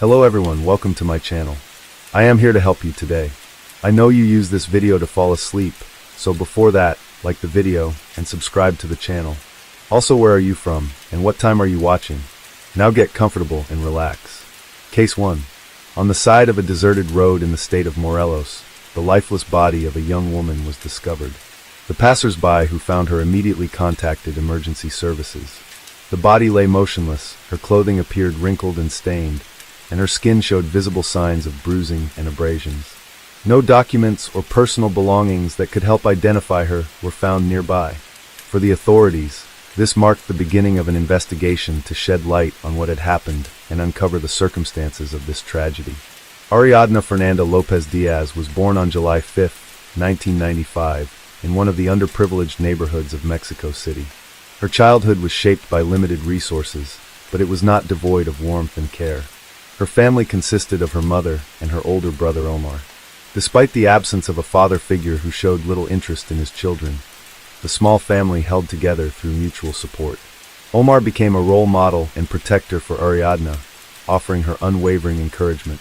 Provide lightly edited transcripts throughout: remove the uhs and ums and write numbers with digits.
Hello everyone, welcome to my channel. I am here to help you today. I know you use this video to fall asleep, so before that, like the video and subscribe to the channel. Also, where are you from and what time are you watching? Now get comfortable and relax. Case 1. On the side of a deserted road in the state of Morelos, the lifeless body of a young woman was discovered. The passers-by who found her immediately contacted emergency services. The body lay motionless, her clothing appeared wrinkled and stained, and her skin showed visible signs of bruising and abrasions. No documents or personal belongings that could help identify her were found nearby. For the authorities, this marked the beginning of an investigation to shed light on what had happened and uncover the circumstances of this tragedy. Ariadna Fernanda Lopez Diaz was born on July 5, 1995, in one of the underprivileged neighborhoods of Mexico City. Her childhood was shaped by limited resources, but it was not devoid of warmth and care. Her family consisted of her mother and her older brother Omar. Despite the absence of a father figure who showed little interest in his children, the small family held together through mutual support. Omar became a role model and protector for Ariadna, offering her unwavering encouragement.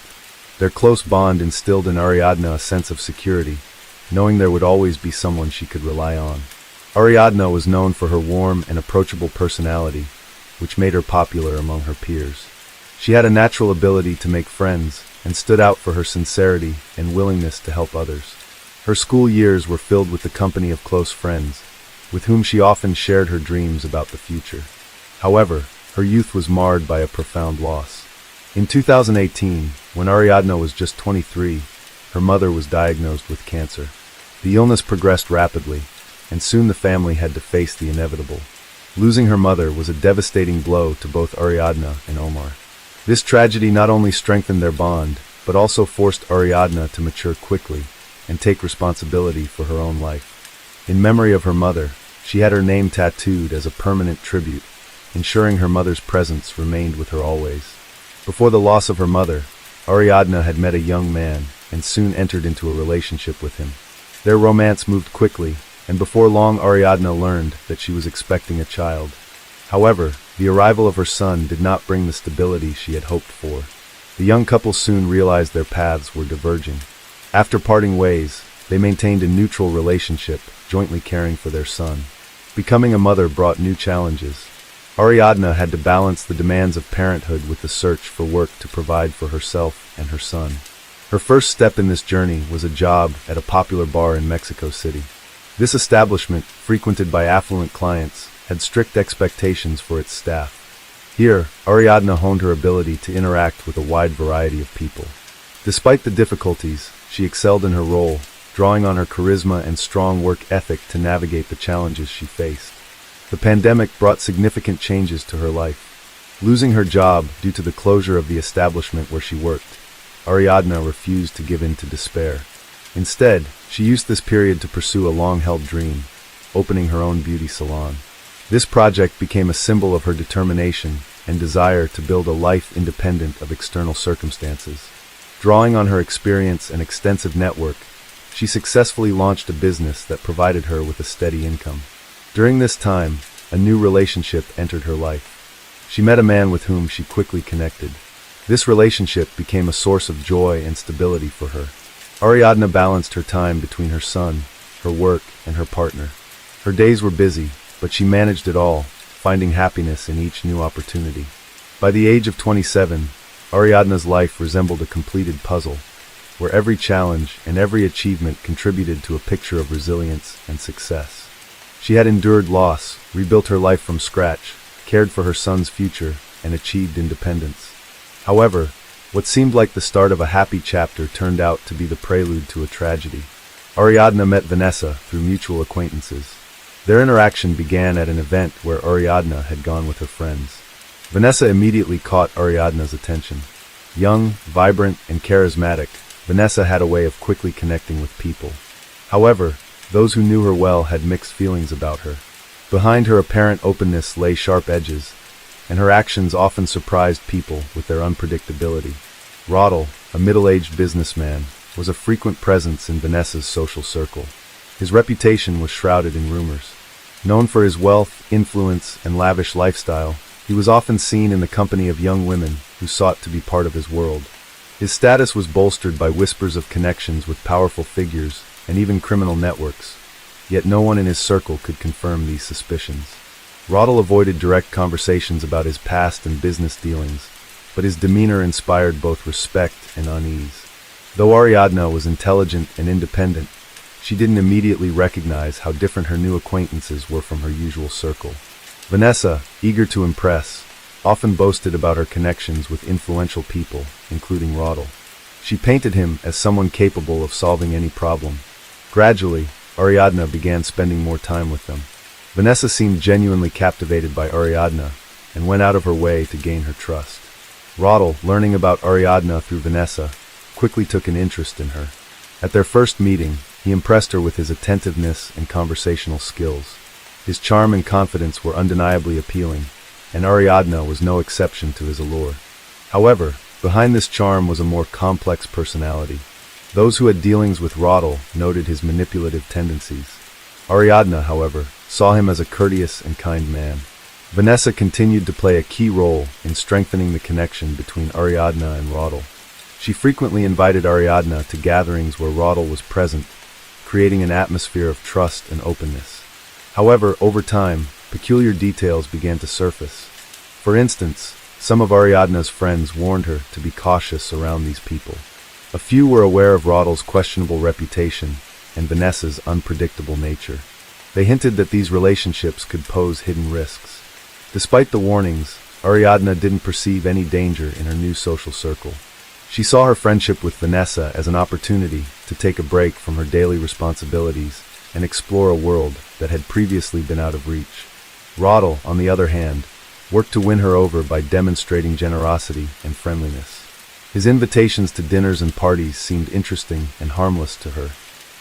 Their close bond instilled in Ariadna a sense of security, knowing there would always be someone she could rely on. Ariadna was known for her warm and approachable personality, which made her popular among her peers. She had a natural ability to make friends and stood out for her sincerity and willingness to help others. Her school years were filled with the company of close friends, with whom she often shared her dreams about the future. However, her youth was marred by a profound loss. In 2018, when Ariadna was just 23, her mother was diagnosed with cancer. The illness progressed rapidly, and soon the family had to face the inevitable. Losing her mother was a devastating blow to both Ariadna and Omar. This tragedy not only strengthened their bond, but also forced Ariadna to mature quickly and take responsibility for her own life. In memory of her mother, she had her name tattooed as a permanent tribute, ensuring her mother's presence remained with her always. Before the loss of her mother, Ariadna had met a young man and soon entered into a relationship with him. Their romance moved quickly, and before long Ariadna learned that she was expecting a child. However, the arrival of her son did not bring the stability she had hoped for. The young couple soon realized their paths were diverging. After parting ways, they maintained a neutral relationship, jointly caring for their son. Becoming a mother brought new challenges. Ariadna had to balance the demands of parenthood with the search for work to provide for herself and her son. Her first step in this journey was a job at a popular bar in Mexico City. This establishment, frequented by affluent clients, had strict expectations for its staff. Here, Ariadna honed her ability to interact with a wide variety of people. Despite the difficulties, she excelled in her role, drawing on her charisma and strong work ethic to navigate the challenges she faced. The pandemic brought significant changes to her life. Losing her job due to the closure of the establishment where she worked, Ariadna refused to give in to despair. Instead, she used this period to pursue a long-held dream, opening her own beauty salon. This project became a symbol of her determination and desire to build a life independent of external circumstances. Drawing on her experience and extensive network, she successfully launched a business that provided her with a steady income. During this time, a new relationship entered her life. She met a man with whom she quickly connected. This relationship became a source of joy and stability for her. Ariadna balanced her time between her son, her work, and her partner. Her days were busy, but she managed it all, finding happiness in each new opportunity. By the age of 27, Ariadna's life resembled a completed puzzle, where every challenge and every achievement contributed to a picture of resilience and success. She had endured loss, rebuilt her life from scratch, cared for her son's future, and achieved independence. However, what seemed like the start of a happy chapter turned out to be the prelude to a tragedy. Ariadna met Vanessa through mutual acquaintances. Their interaction began at an event where Ariadna had gone with her friends. Vanessa immediately caught Ariadna's attention. Young, vibrant, and charismatic, Vanessa had a way of quickly connecting with people. However, those who knew her well had mixed feelings about her. Behind her apparent openness lay sharp edges, and her actions often surprised people with their unpredictability. Rodel, a middle-aged businessman, was a frequent presence in Vanessa's social circle. His reputation was shrouded in rumors. Known for his wealth, influence, and lavish lifestyle, He was often seen in the company of young women who sought to be part of his world. His status was bolstered by whispers of connections with powerful figures and even criminal networks, yet no one in his circle could confirm these suspicions. Roddle avoided direct conversations about his past and business dealings, but his demeanor inspired both respect and unease. Though Ariadna was intelligent and independent, she didn't immediately recognize how different her new acquaintances were from her usual circle. Vanessa, eager to impress, often boasted about her connections with influential people, including Roddle. She painted him as someone capable of solving any problem. Gradually, Ariadna began spending more time with them. Vanessa seemed genuinely captivated by Ariadna and went out of her way to gain her trust. Roddle, learning about Ariadna through Vanessa, quickly took an interest in her. At their first meeting, he impressed her with his attentiveness and conversational skills. His charm and confidence were undeniably appealing, and Ariadna was no exception to his allure. However, behind this charm was a more complex personality. Those who had dealings with Roddle noted his manipulative tendencies. Ariadna, however, saw him as a courteous and kind man. Vanessa continued to play a key role in strengthening the connection between Ariadna and Roddle. She frequently invited Ariadna to gatherings where Roddle was present, creating an atmosphere of trust and openness. However, over time, peculiar details began to surface. For instance, some of Ariadna's friends warned her to be cautious around these people. A few were aware of Roddle's questionable reputation and Vanessa's unpredictable nature. They hinted that these relationships could pose hidden risks. Despite the warnings, Ariadna didn't perceive any danger in her new social circle. She saw her friendship with Vanessa as an opportunity to take a break from her daily responsibilities and explore a world that had previously been out of reach. Roddle, on the other hand, worked to win her over by demonstrating generosity and friendliness. His invitations to dinners and parties seemed interesting and harmless to her.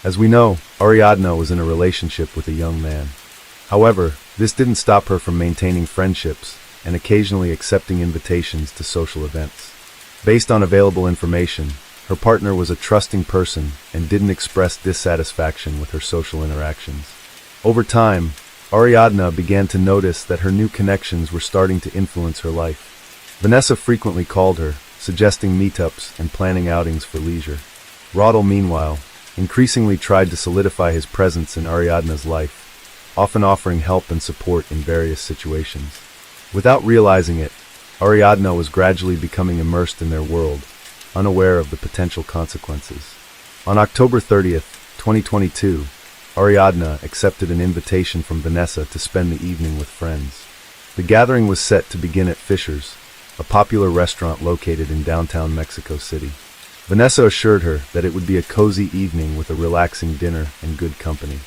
As we know, Ariadna was in a relationship with a young man. However, this didn't stop her from maintaining friendships and occasionally accepting invitations to social events. Based on available information, her partner was a trusting person and didn't express dissatisfaction with her social interactions. Over time, Ariadna began to notice that her new connections were starting to influence her life. Vanessa frequently called her, suggesting meetups and planning outings for leisure. Roddle, meanwhile, increasingly tried to solidify his presence in Ariadna's life, often offering help and support in various situations. Without realizing it, Ariadna was gradually becoming immersed in their world, unaware of the potential consequences. On October 30th, 2022, Ariadna accepted an invitation from Vanessa to spend the evening with friends. The gathering was set to begin at Fisher's, a popular restaurant located in downtown Mexico City. Vanessa assured her that it would be a cozy evening with a relaxing dinner and good company.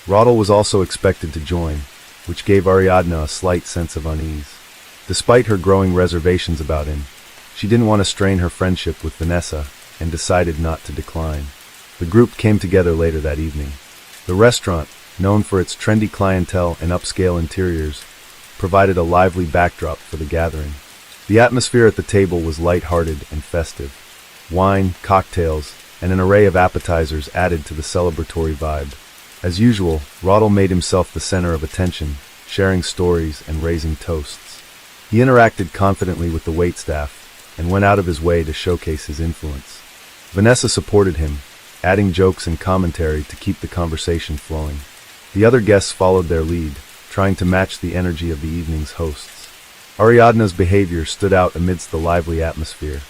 Roddle was also expected to join, which gave Ariadna a slight sense of unease. Despite her growing reservations about him, she didn't want to strain her friendship with Vanessa and decided not to decline. The group came together later that evening. The restaurant, known for its trendy clientele and upscale interiors, provided a lively backdrop for the gathering. The atmosphere at the table was light-hearted and festive. Wine, cocktails, and an array of appetizers added to the celebratory vibe. As usual, Roddle made himself the center of attention, sharing stories and raising toasts. He interacted confidently with the waitstaff and went out of his way to showcase his influence. Vanessa supported him, adding jokes and commentary to keep the conversation flowing. The other guests followed their lead, trying to match the energy of the evening's hosts. Ariadna's behavior stood out amidst the lively atmosphere.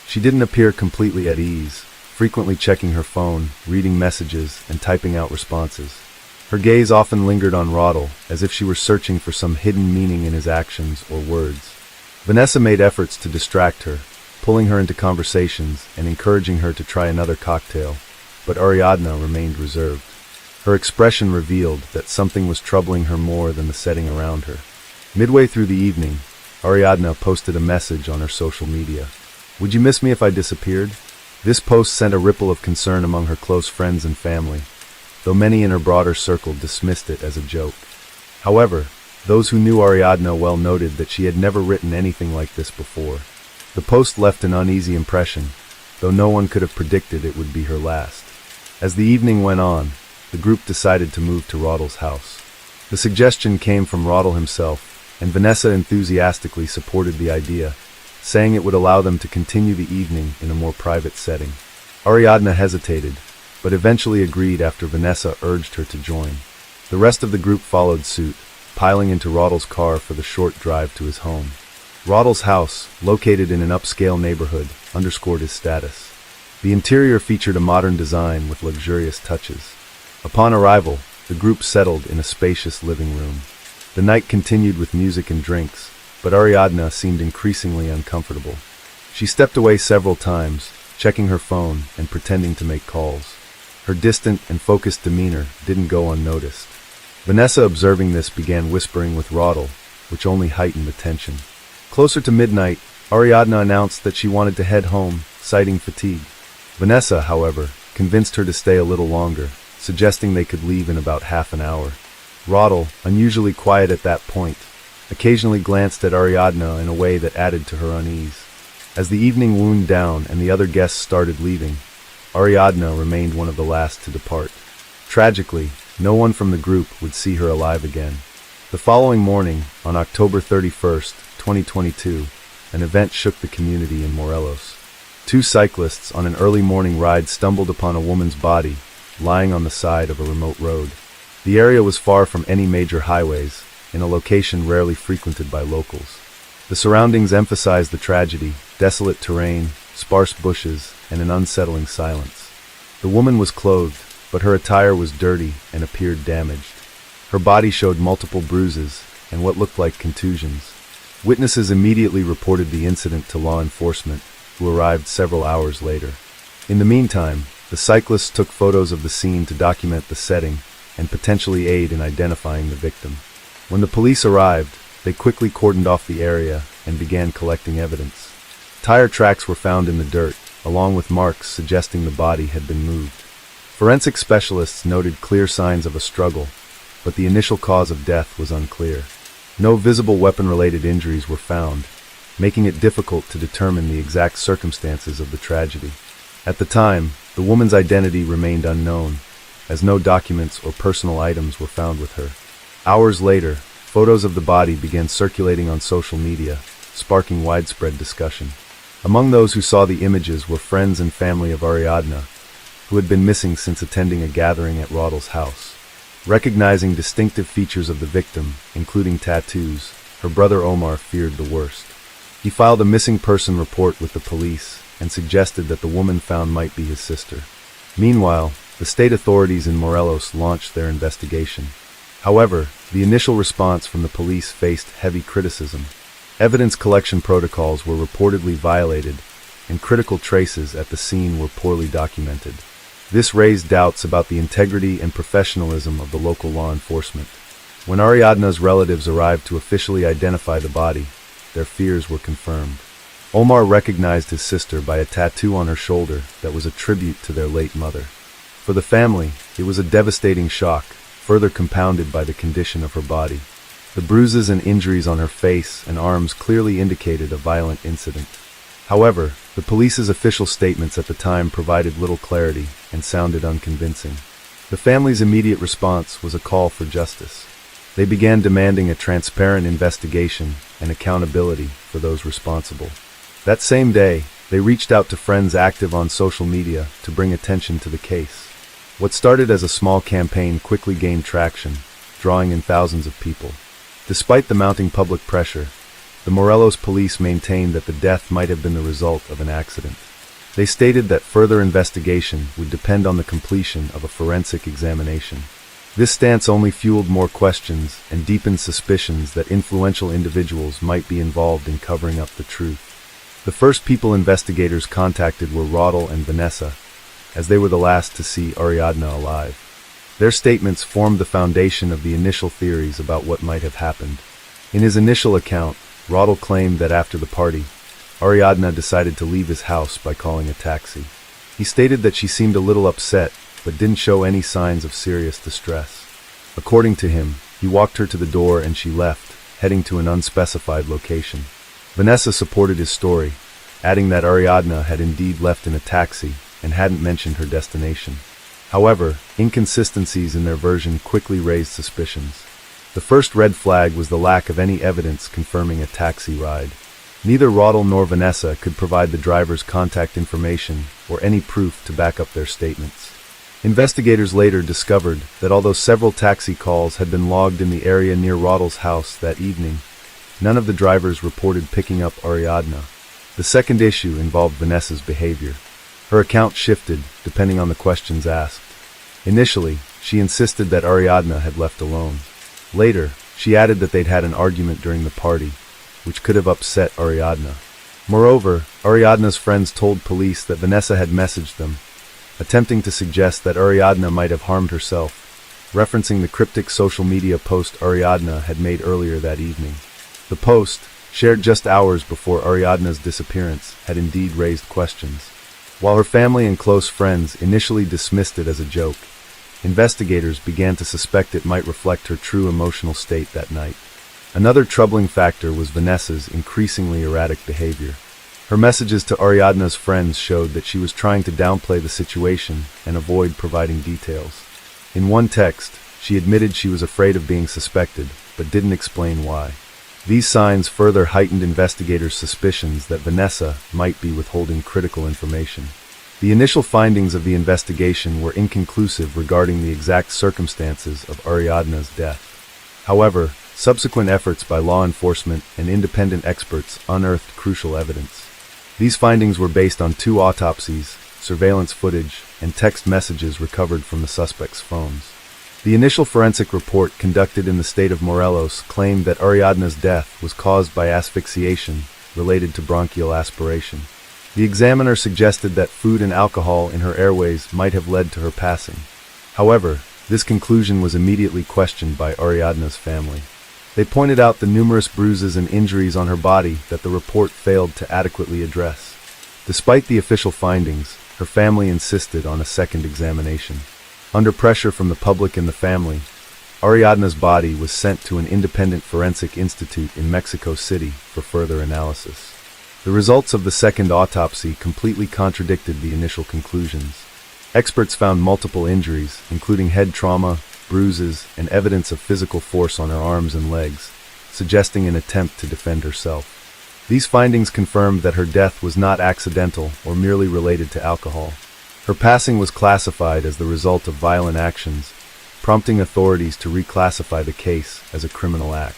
She didn't appear completely at ease, frequently checking her phone, reading messages, and typing out responses. Her gaze often lingered on Roddle, as if she were searching for some hidden meaning in his actions or words. Vanessa made efforts to distract her, pulling her into conversations and encouraging her to try another cocktail, but Ariadna remained reserved. Her expression revealed that something was troubling her more than the setting around her. Midway through the evening, Ariadna posted a message on her social media. "Would you miss me if I disappeared?" This post sent a ripple of concern among her close friends and family, though many in her broader circle dismissed it as a joke. However, those who knew Ariadna well noted that she had never written anything like this before. The post left an uneasy impression, though no one could have predicted it would be her last. As the evening went on, the group decided to move to Roddle's house. The suggestion came from Roddle himself, and Vanessa enthusiastically supported the idea, saying it would allow them to continue the evening in a more private setting. Ariadna hesitated, but eventually agreed after Vanessa urged her to join. The rest of the group followed suit, piling into Roddle's car for the short drive to his home. Roddle's house, located in an upscale neighborhood, underscored his status. The interior featured a modern design with luxurious touches. Upon arrival, the group settled in a spacious living room. The night continued with music and drinks, but Ariadna seemed increasingly uncomfortable. She stepped away several times, checking her phone and pretending to make calls. Her distant and focused demeanor didn't go unnoticed. Vanessa, observing this, began whispering with Roddle, which only heightened the tension. Closer to midnight, Ariadna announced that she wanted to head home, citing fatigue. Vanessa, however, convinced her to stay a little longer, suggesting they could leave in about half an hour. Roddle, unusually quiet at that point, occasionally glanced at Ariadna in a way that added to her unease. As the evening wound down and the other guests started leaving, Ariadna remained one of the last to depart. Tragically, no one from the group would see her alive again. The following morning, on October 31st, 2022, an event shook the community in Morelos. Two cyclists on an early morning ride stumbled upon a woman's body, lying on the side of a remote road. The area was far from any major highways, in a location rarely frequented by locals. The surroundings emphasized the tragedy: desolate terrain, sparse bushes, and an unsettling silence. The woman was clothed, but her attire was dirty and appeared damaged. Her body showed multiple bruises and what looked like contusions. Witnesses immediately reported the incident to law enforcement, who arrived several hours later. In the meantime, the cyclists took photos of the scene to document the setting and potentially aid in identifying the victim. When the police arrived, they quickly cordoned off the area and began collecting evidence. Tire tracks were found in the dirt, along with marks suggesting the body had been moved. Forensic specialists noted clear signs of a struggle, but the initial cause of death was unclear. No visible weapon-related injuries were found, making it difficult to determine the exact circumstances of the tragedy. At the time, the woman's identity remained unknown, as no documents or personal items were found with her. Hours later, photos of the body began circulating on social media, sparking widespread discussion. Among those who saw the images were friends and family of Ariadna, who had been missing since attending a gathering at Roddle's house. Recognizing distinctive features of the victim, including tattoos, her brother Omar feared the worst. He filed a missing person report with the police and suggested that the woman found might be his sister. Meanwhile, the state authorities in Morelos launched their investigation. However, the initial response from the police faced heavy criticism. Evidence collection protocols were reportedly violated, and critical traces at the scene were poorly documented. This raised doubts about the integrity and professionalism of the local law enforcement. When Ariadna's relatives arrived to officially identify the body, their fears were confirmed. Omar recognized his sister by a tattoo on her shoulder that was a tribute to their late mother. For the family, it was a devastating shock, further compounded by the condition of her body. The bruises and injuries on her face and arms clearly indicated a violent incident. However, the police's official statements at the time provided little clarity and sounded unconvincing. The family's immediate response was a call for justice. They began demanding a transparent investigation and accountability for those responsible. That same day, they reached out to friends active on social media to bring attention to the case. What started as a small campaign quickly gained traction, drawing in thousands of people. Despite the mounting public pressure, the Morelos police maintained that the death might have been the result of an accident. They stated that further investigation would depend on the completion of a forensic examination. This stance only fueled more questions and deepened suspicions that influential individuals might be involved in covering up the truth. The first people investigators contacted were Roddle and Vanessa, as they were the last to see Ariadna alive. Their statements formed the foundation of the initial theories about what might have happened. In his initial account, Roddle claimed that after the party, Ariadna decided to leave his house by calling a taxi. He stated that she seemed a little upset, but didn't show any signs of serious distress. According to him, he walked her to the door and she left, heading to an unspecified location. Vanessa supported his story, adding that Ariadna had indeed left in a taxi and hadn't mentioned her destination. However, inconsistencies in their version quickly raised suspicions. The first red flag was the lack of any evidence confirming a taxi ride. Neither Roddle nor Vanessa could provide the driver's contact information or any proof to back up their statements. Investigators later discovered that although several taxi calls had been logged in the area near Roddle's house that evening, none of the drivers reported picking up Ariadna. The second issue involved Vanessa's behavior. Her account shifted depending on the questions asked. Initially, she insisted that Ariadna had left alone. Later, she added that they'd had an argument during the party, which could have upset Ariadna. Moreover, Ariadna's friends told police that Vanessa had messaged them, attempting to suggest that Ariadna might have harmed herself, referencing the cryptic social media post Ariadna had made earlier that evening. The post, shared just hours before Ariadna's disappearance, had indeed raised questions. While her family and close friends initially dismissed it as a joke, investigators began to suspect it might reflect her true emotional state that night. Another troubling factor was Vanessa's increasingly erratic behavior. Her messages to Ariadna's friends showed that she was trying to downplay the situation and avoid providing details. In one text, she admitted she was afraid of being suspected, but didn't explain why. These signs further heightened investigators' suspicions that Vanessa might be withholding critical information. The initial findings of the investigation were inconclusive regarding the exact circumstances of Ariadna's death. However, subsequent efforts by law enforcement and independent experts unearthed crucial evidence. These findings were based on 2 autopsies, surveillance footage, and text messages recovered from the suspects' phones. The initial forensic report conducted in the state of Morelos claimed that Ariadna's death was caused by asphyxiation related to bronchial aspiration. The examiner suggested that food and alcohol in her airways might have led to her passing. However, this conclusion was immediately questioned by Ariadna's family. They pointed out the numerous bruises and injuries on her body that the report failed to adequately address. Despite the official findings, her family insisted on a second examination. Under pressure from the public and the family, Ariadna's body was sent to an independent forensic institute in Mexico City for further analysis. The results of the second autopsy completely contradicted the initial conclusions. Experts found multiple injuries, including head trauma, bruises, and evidence of physical force on her arms and legs, suggesting an attempt to defend herself. These findings confirmed that her death was not accidental or merely related to alcohol. Her passing was classified as the result of violent actions, prompting authorities to reclassify the case as a criminal act.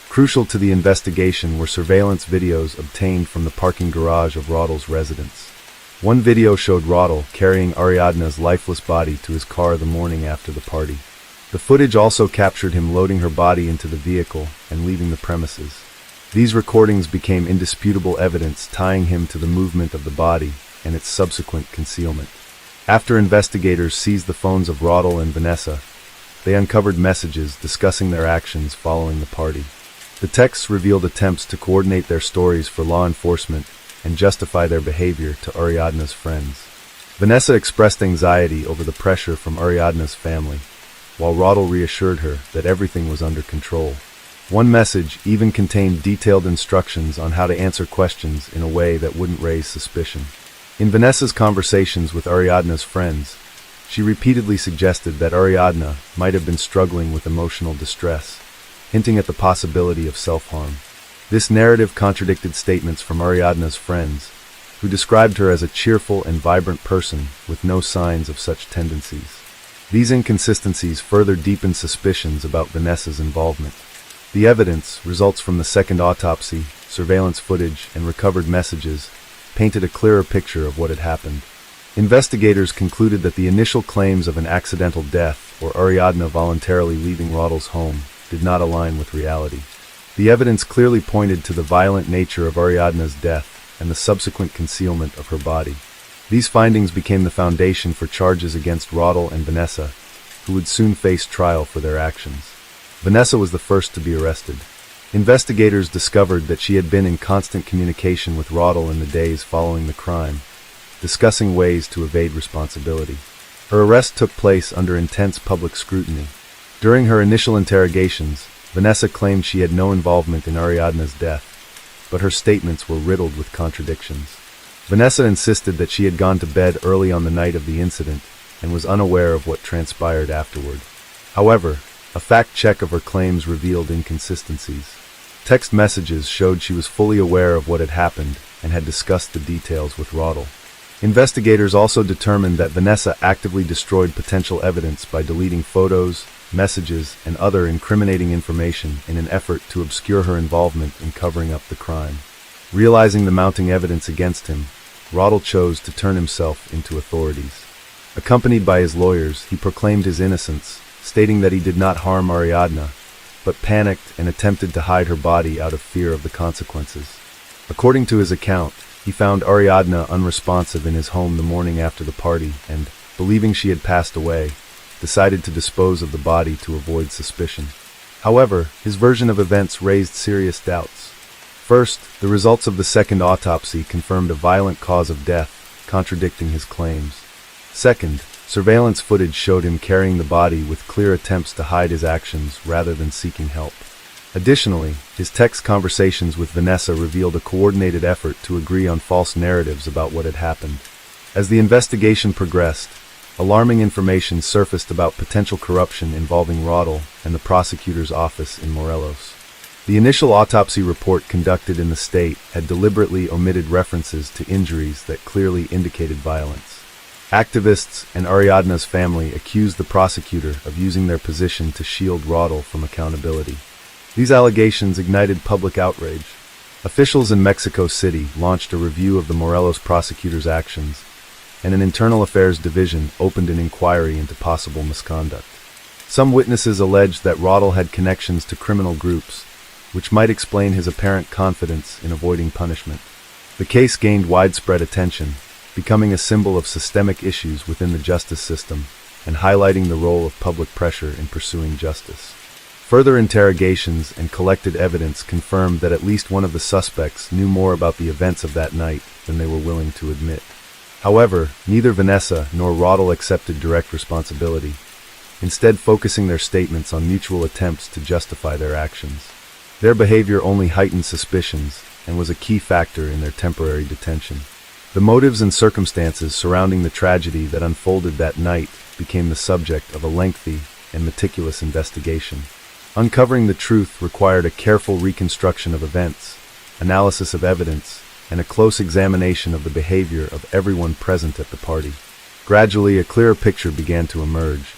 Crucial to the investigation were surveillance videos obtained from the parking garage of Roddle's residence. One video showed Roddle carrying Ariadna's lifeless body to his car the morning after the party. The footage also captured him loading her body into the vehicle and leaving the premises. These recordings became indisputable evidence tying him to the movement of the body and its subsequent concealment. After investigators seized the phones of Roddle and Vanessa, they uncovered messages discussing their actions following the party. The texts revealed attempts to coordinate their stories for law enforcement and justify their behavior to Ariadna's friends. Vanessa expressed anxiety over the pressure from Ariadna's family, while Roddle reassured her that everything was under control. One message even contained detailed instructions on how to answer questions in a way that wouldn't raise suspicion. In Vanessa's conversations with Ariadna's friends, she repeatedly suggested that Ariadna might have been struggling with emotional distress, hinting at the possibility of self-harm. This narrative contradicted statements from Ariadna's friends, who described her as a cheerful and vibrant person with no signs of such tendencies. These inconsistencies further deepened suspicions about Vanessa's involvement. The evidence, results from the second autopsy, surveillance footage, and recovered messages, painted a clearer picture of what had happened. Investigators concluded that the initial claims of an accidental death or Ariadna voluntarily leaving Roddle's home did not align with reality. The evidence clearly pointed to the violent nature of Ariadna's death and the subsequent concealment of her body. These findings became the foundation for charges against Roddle and Vanessa, who would soon face trial for their actions. Vanessa was the first to be arrested. Investigators discovered that she had been in constant communication with Roddle in the days following the crime, discussing ways to evade responsibility. Her arrest took place under intense public scrutiny. During her initial interrogations, Vanessa claimed she had no involvement in Ariadna's death, but her statements were riddled with contradictions. Vanessa insisted that she had gone to bed early on the night of the incident and was unaware of what transpired afterward. However, A fact check of her claims revealed inconsistencies. Text messages showed she was fully aware of what had happened and had discussed the details with Roddle. Investigators also determined that Vanessa actively destroyed potential evidence by deleting photos, messages, and other incriminating information in an effort to obscure her involvement in covering up the crime. Realizing the mounting evidence against him, Roddle chose to turn himself into authorities. Accompanied by his lawyers, he proclaimed his innocence, stating that he did not harm Ariadna, but panicked and attempted to hide her body out of fear of the consequences. According to his account, he found Ariadna unresponsive in his home the morning after the party and, believing she had passed away, decided to dispose of the body to avoid suspicion. However, his version of events raised serious doubts. First, the results of the second autopsy confirmed a violent cause of death, contradicting his claims. Second, surveillance footage showed him carrying the body with clear attempts to hide his actions rather than seeking help. Additionally, his text conversations with Vanessa revealed a coordinated effort to agree on false narratives about what had happened. As the investigation progressed, alarming information surfaced about potential corruption involving Roddle and the prosecutor's office in Morelos. The initial autopsy report conducted in the state had deliberately omitted references to injuries that clearly indicated violence. Activists and Ariadna's family accused the prosecutor of using their position to shield Roddle from accountability. These allegations ignited public outrage. Officials in Mexico City launched a review of the Morelos prosecutor's actions, and an internal affairs division opened an inquiry into possible misconduct. Some witnesses alleged that Roddle had connections to criminal groups, which might explain his apparent confidence in avoiding punishment. The case gained widespread attention, becoming a symbol of systemic issues within the justice system and highlighting the role of public pressure in pursuing justice. Further interrogations and collected evidence confirmed that at least one of the suspects knew more about the events of that night than they were willing to admit. However, neither Vanessa nor Roddle accepted direct responsibility, instead focusing their statements on mutual attempts to justify their actions. Their behavior only heightened suspicions and was a key factor in their temporary detention. The motives and circumstances surrounding the tragedy that unfolded that night became the subject of a lengthy and meticulous investigation. Uncovering the truth required a careful reconstruction of events, analysis of evidence, and a close examination of the behavior of everyone present at the party. Gradually, a clearer picture began to emerge,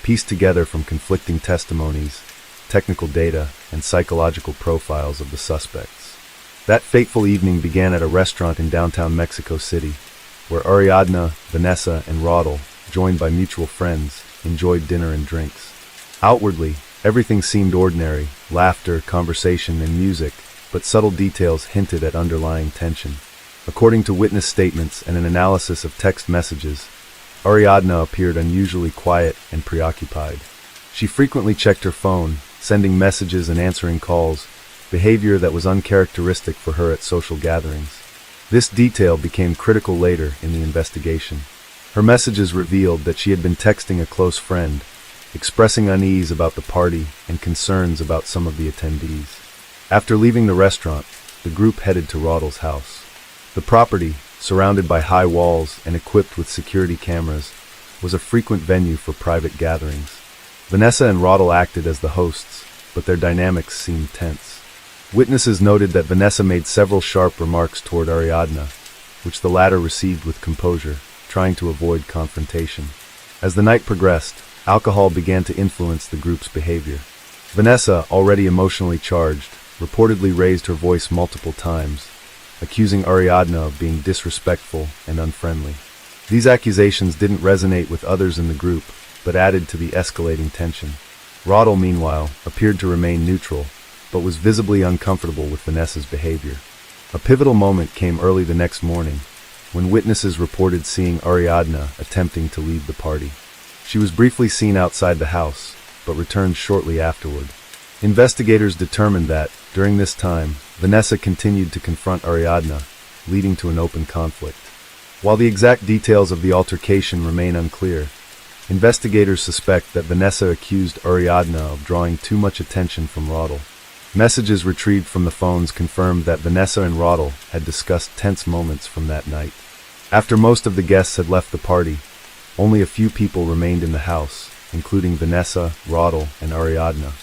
pieced together from conflicting testimonies, technical data, and psychological profiles of the suspects. That fateful evening began at a restaurant in downtown Mexico City, where Ariadna, Vanessa, and Roddle, joined by mutual friends, enjoyed dinner and drinks. Outwardly, everything seemed ordinary: laughter, conversation, and music, but subtle details hinted at underlying tension. According to witness statements and an analysis of text messages, Ariadna appeared unusually quiet and preoccupied. She frequently checked her phone, sending messages and answering calls, behavior that was uncharacteristic for her at social gatherings. This detail became critical later in the investigation. Her messages revealed that she had been texting a close friend, expressing unease about the party and concerns about some of the attendees. After leaving the restaurant, the group headed to Roddle's house. The property, surrounded by high walls and equipped with security cameras, was a frequent venue for private gatherings. Vanessa and Roddle acted as the hosts, but their dynamics seemed tense. Witnesses noted that Vanessa made several sharp remarks toward Ariadna, which the latter received with composure, trying to avoid confrontation. As the night progressed, alcohol began to influence the group's behavior. Vanessa, already emotionally charged, reportedly raised her voice multiple times, accusing Ariadna of being disrespectful and unfriendly. These accusations didn't resonate with others in the group, but added to the escalating tension. Roddle, meanwhile, appeared to remain neutral, but was visibly uncomfortable with Vanessa's behavior. A pivotal moment came early the next morning, when witnesses reported seeing Ariadna attempting to leave the party. She was briefly seen outside the house, but returned shortly afterward. Investigators determined that, during this time, Vanessa continued to confront Ariadna, leading to an open conflict. While the exact details of the altercation remain unclear, investigators suspect that Vanessa accused Ariadna of drawing too much attention from Roddle. Messages retrieved from the phones confirmed that Vanessa and Roddle had discussed tense moments from that night. After most of the guests had left the party, only a few people remained in the house, including Vanessa, Roddel, and Ariadna.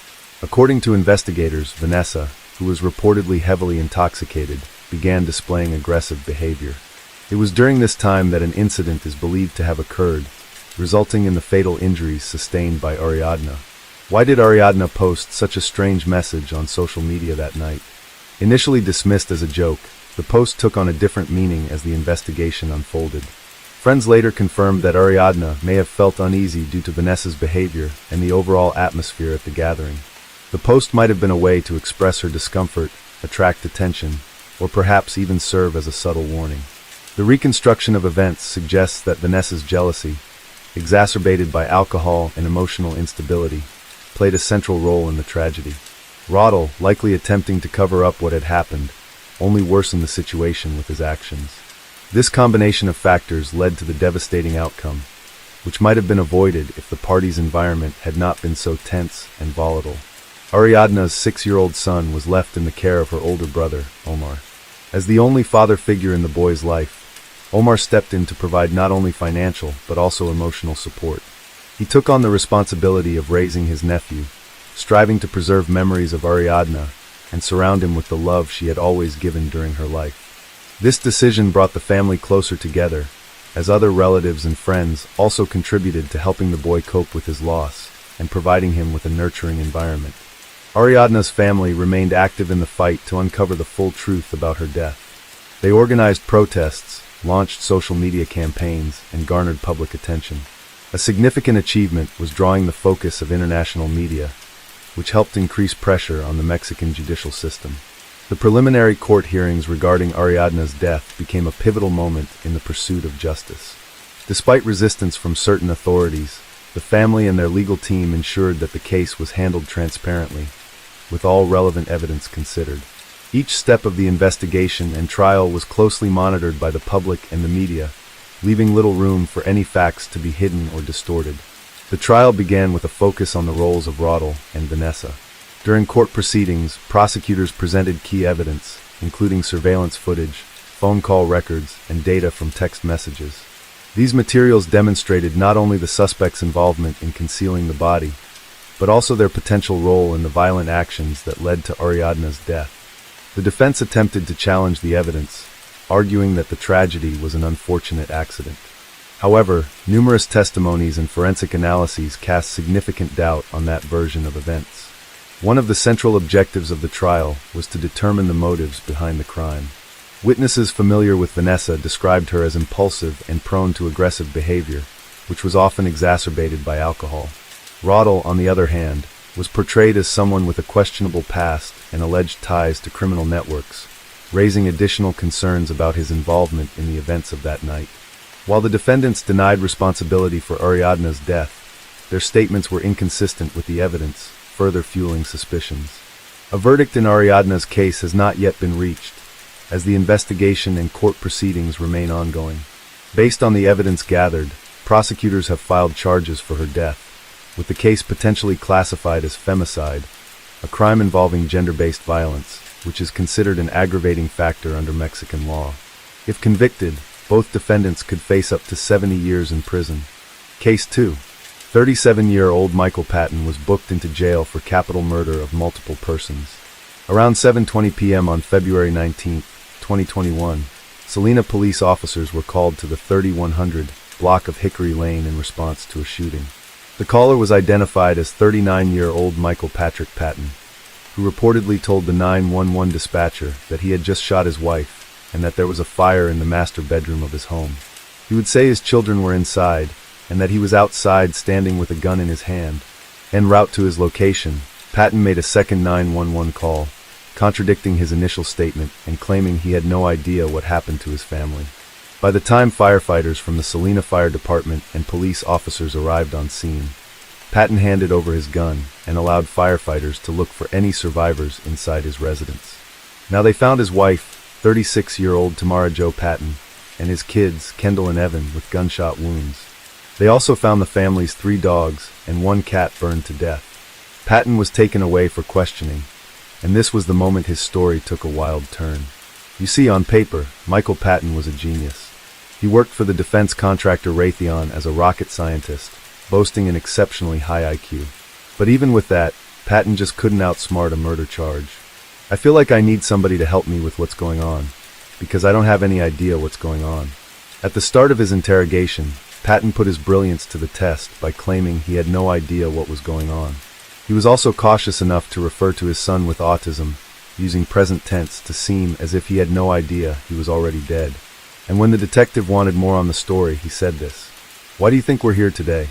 According to investigators, Vanessa, who was reportedly heavily intoxicated, began displaying aggressive behavior. It was during this time that an incident is believed to have occurred, resulting in the fatal injuries sustained by Ariadna. Why did Ariadna post such a strange message on social media that night? Initially dismissed as a joke, the post took on a different meaning as the investigation unfolded. Friends later confirmed that Ariadna may have felt uneasy due to Vanessa's behavior and the overall atmosphere at the gathering. The post might have been a way to express her discomfort, attract attention, or perhaps even serve as a subtle warning. The reconstruction of events suggests that Vanessa's jealousy, exacerbated by alcohol and emotional instability, played a central role in the tragedy. Roddel, likely attempting to cover up what had happened, only worsened the situation with his actions. This combination of factors led to the devastating outcome, which might have been avoided if the party's environment had not been so tense and volatile. Ariadna's 6-year-old son was left in the care of her older brother, Omar. As the only father figure in the boy's life, Omar stepped in to provide not only financial but also emotional support. He took on the responsibility of raising his nephew, striving to preserve memories of Ariadna and surround him with the love she had always given during her life. This decision brought the family closer together, as other relatives and friends also contributed to helping the boy cope with his loss and providing him with a nurturing environment. Ariadna's family remained active in the fight to uncover the full truth about her death. They organized protests, launched social media campaigns, and garnered public attention. A significant achievement was drawing the focus of international media, which helped increase pressure on the Mexican judicial system. The preliminary court hearings regarding Ariadna's death became a pivotal moment in the pursuit of justice. Despite resistance from certain authorities, the family and their legal team ensured that the case was handled transparently, with all relevant evidence considered. Each step of the investigation and trial was closely monitored by the public and the media, leaving little room for any facts to be hidden or distorted. The trial began with a focus on the roles of Roddel and Vanessa. During court proceedings, prosecutors presented key evidence, including surveillance footage, phone call records, and data from text messages. These materials demonstrated not only the suspects' involvement in concealing the body, but also their potential role in the violent actions that led to Ariadna's death. The defense attempted to challenge the evidence, arguing that the tragedy was an unfortunate accident. However, numerous testimonies and forensic analyses cast significant doubt on that version of events. One of the central objectives of the trial was to determine the motives behind the crime. Witnesses familiar with Vanessa described her as impulsive and prone to aggressive behavior, which was often exacerbated by alcohol. Roddel, on the other hand, was portrayed as someone with a questionable past and alleged ties to criminal networks, raising additional concerns about his involvement in the events of that night. While the defendants denied responsibility for Ariadna's death, their statements were inconsistent with the evidence, further fueling suspicions. A verdict in Ariadna's case has not yet been reached, as the investigation and court proceedings remain ongoing. Based on the evidence gathered, prosecutors have filed charges for her death, with the case potentially classified as femicide, a crime involving gender-based violence, which is considered an aggravating factor under Mexican law. If convicted, both defendants could face up to 70 years in prison. Case 2. 37-year-old Michael Patton was booked into jail for capital murder of multiple persons. Around 7:20 p.m. on February 19, 2021, Salina police officers were called to the 3100 block of Hickory Lane in response to a shooting. The caller was identified as 39-year-old Michael Patrick Patton, who reportedly told the 911 dispatcher that he had just shot his wife and that there was a fire in the master bedroom of his home. He would say his children were inside and that he was outside standing with a gun in his hand. En route to his location, Patton made a second 911 call, contradicting his initial statement and claiming he had no idea what happened to his family. By the time firefighters from the Salina Fire Department and police officers arrived on scene, Patton handed over his gun and allowed firefighters to look for any survivors inside his residence. Now they found his wife, 36-year-old Tamara Jo Patton, and his kids, Kendall and Evan, with gunshot wounds. They also found the family's 3 dogs and 1 cat burned to death. Patton was taken away for questioning, and this was the moment his story took a wild turn. You see, on paper, Michael Patton was a genius. He worked for the defense contractor Raytheon as a rocket scientist, boasting an exceptionally high IQ. But even with that, Patton just couldn't outsmart a murder charge. I feel like I need somebody to help me with what's going on, because I don't have any idea what's going on. At the start of his interrogation, Patton put his brilliance to the test by claiming he had no idea what was going on. He was also cautious enough to refer to his son with autism, using present tense to seem as if he had no idea he was already dead. And when the detective wanted more on the story, he said this: "Why do you think we're here today?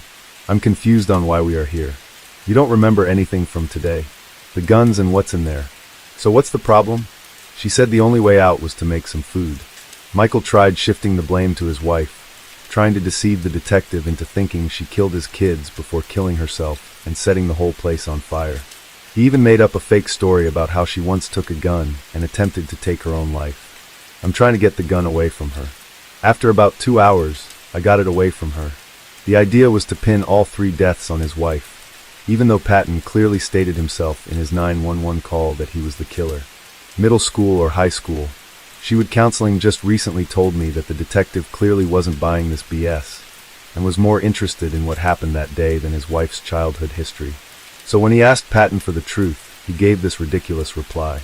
I'm confused on why we are here. You don't remember anything from today. The guns and what's in there. So what's the problem?" She said the only way out was to make some food. Michael tried shifting the blame to his wife, trying to deceive the detective into thinking she killed his kids before killing herself and setting the whole place on fire. He even made up a fake story about how she once took a gun and attempted to take her own life. "I'm trying to get the gun away from her. After about 2 hours, I got it away from her." The idea was to pin all 3 deaths on his wife, even though Patton clearly stated himself in his 911 call that he was the killer. Middle school or high school, Shewood Counseling just recently told me that the detective clearly wasn't buying this BS, and was more interested in what happened that day than his wife's childhood history. So when he asked Patton for the truth, he gave this ridiculous reply: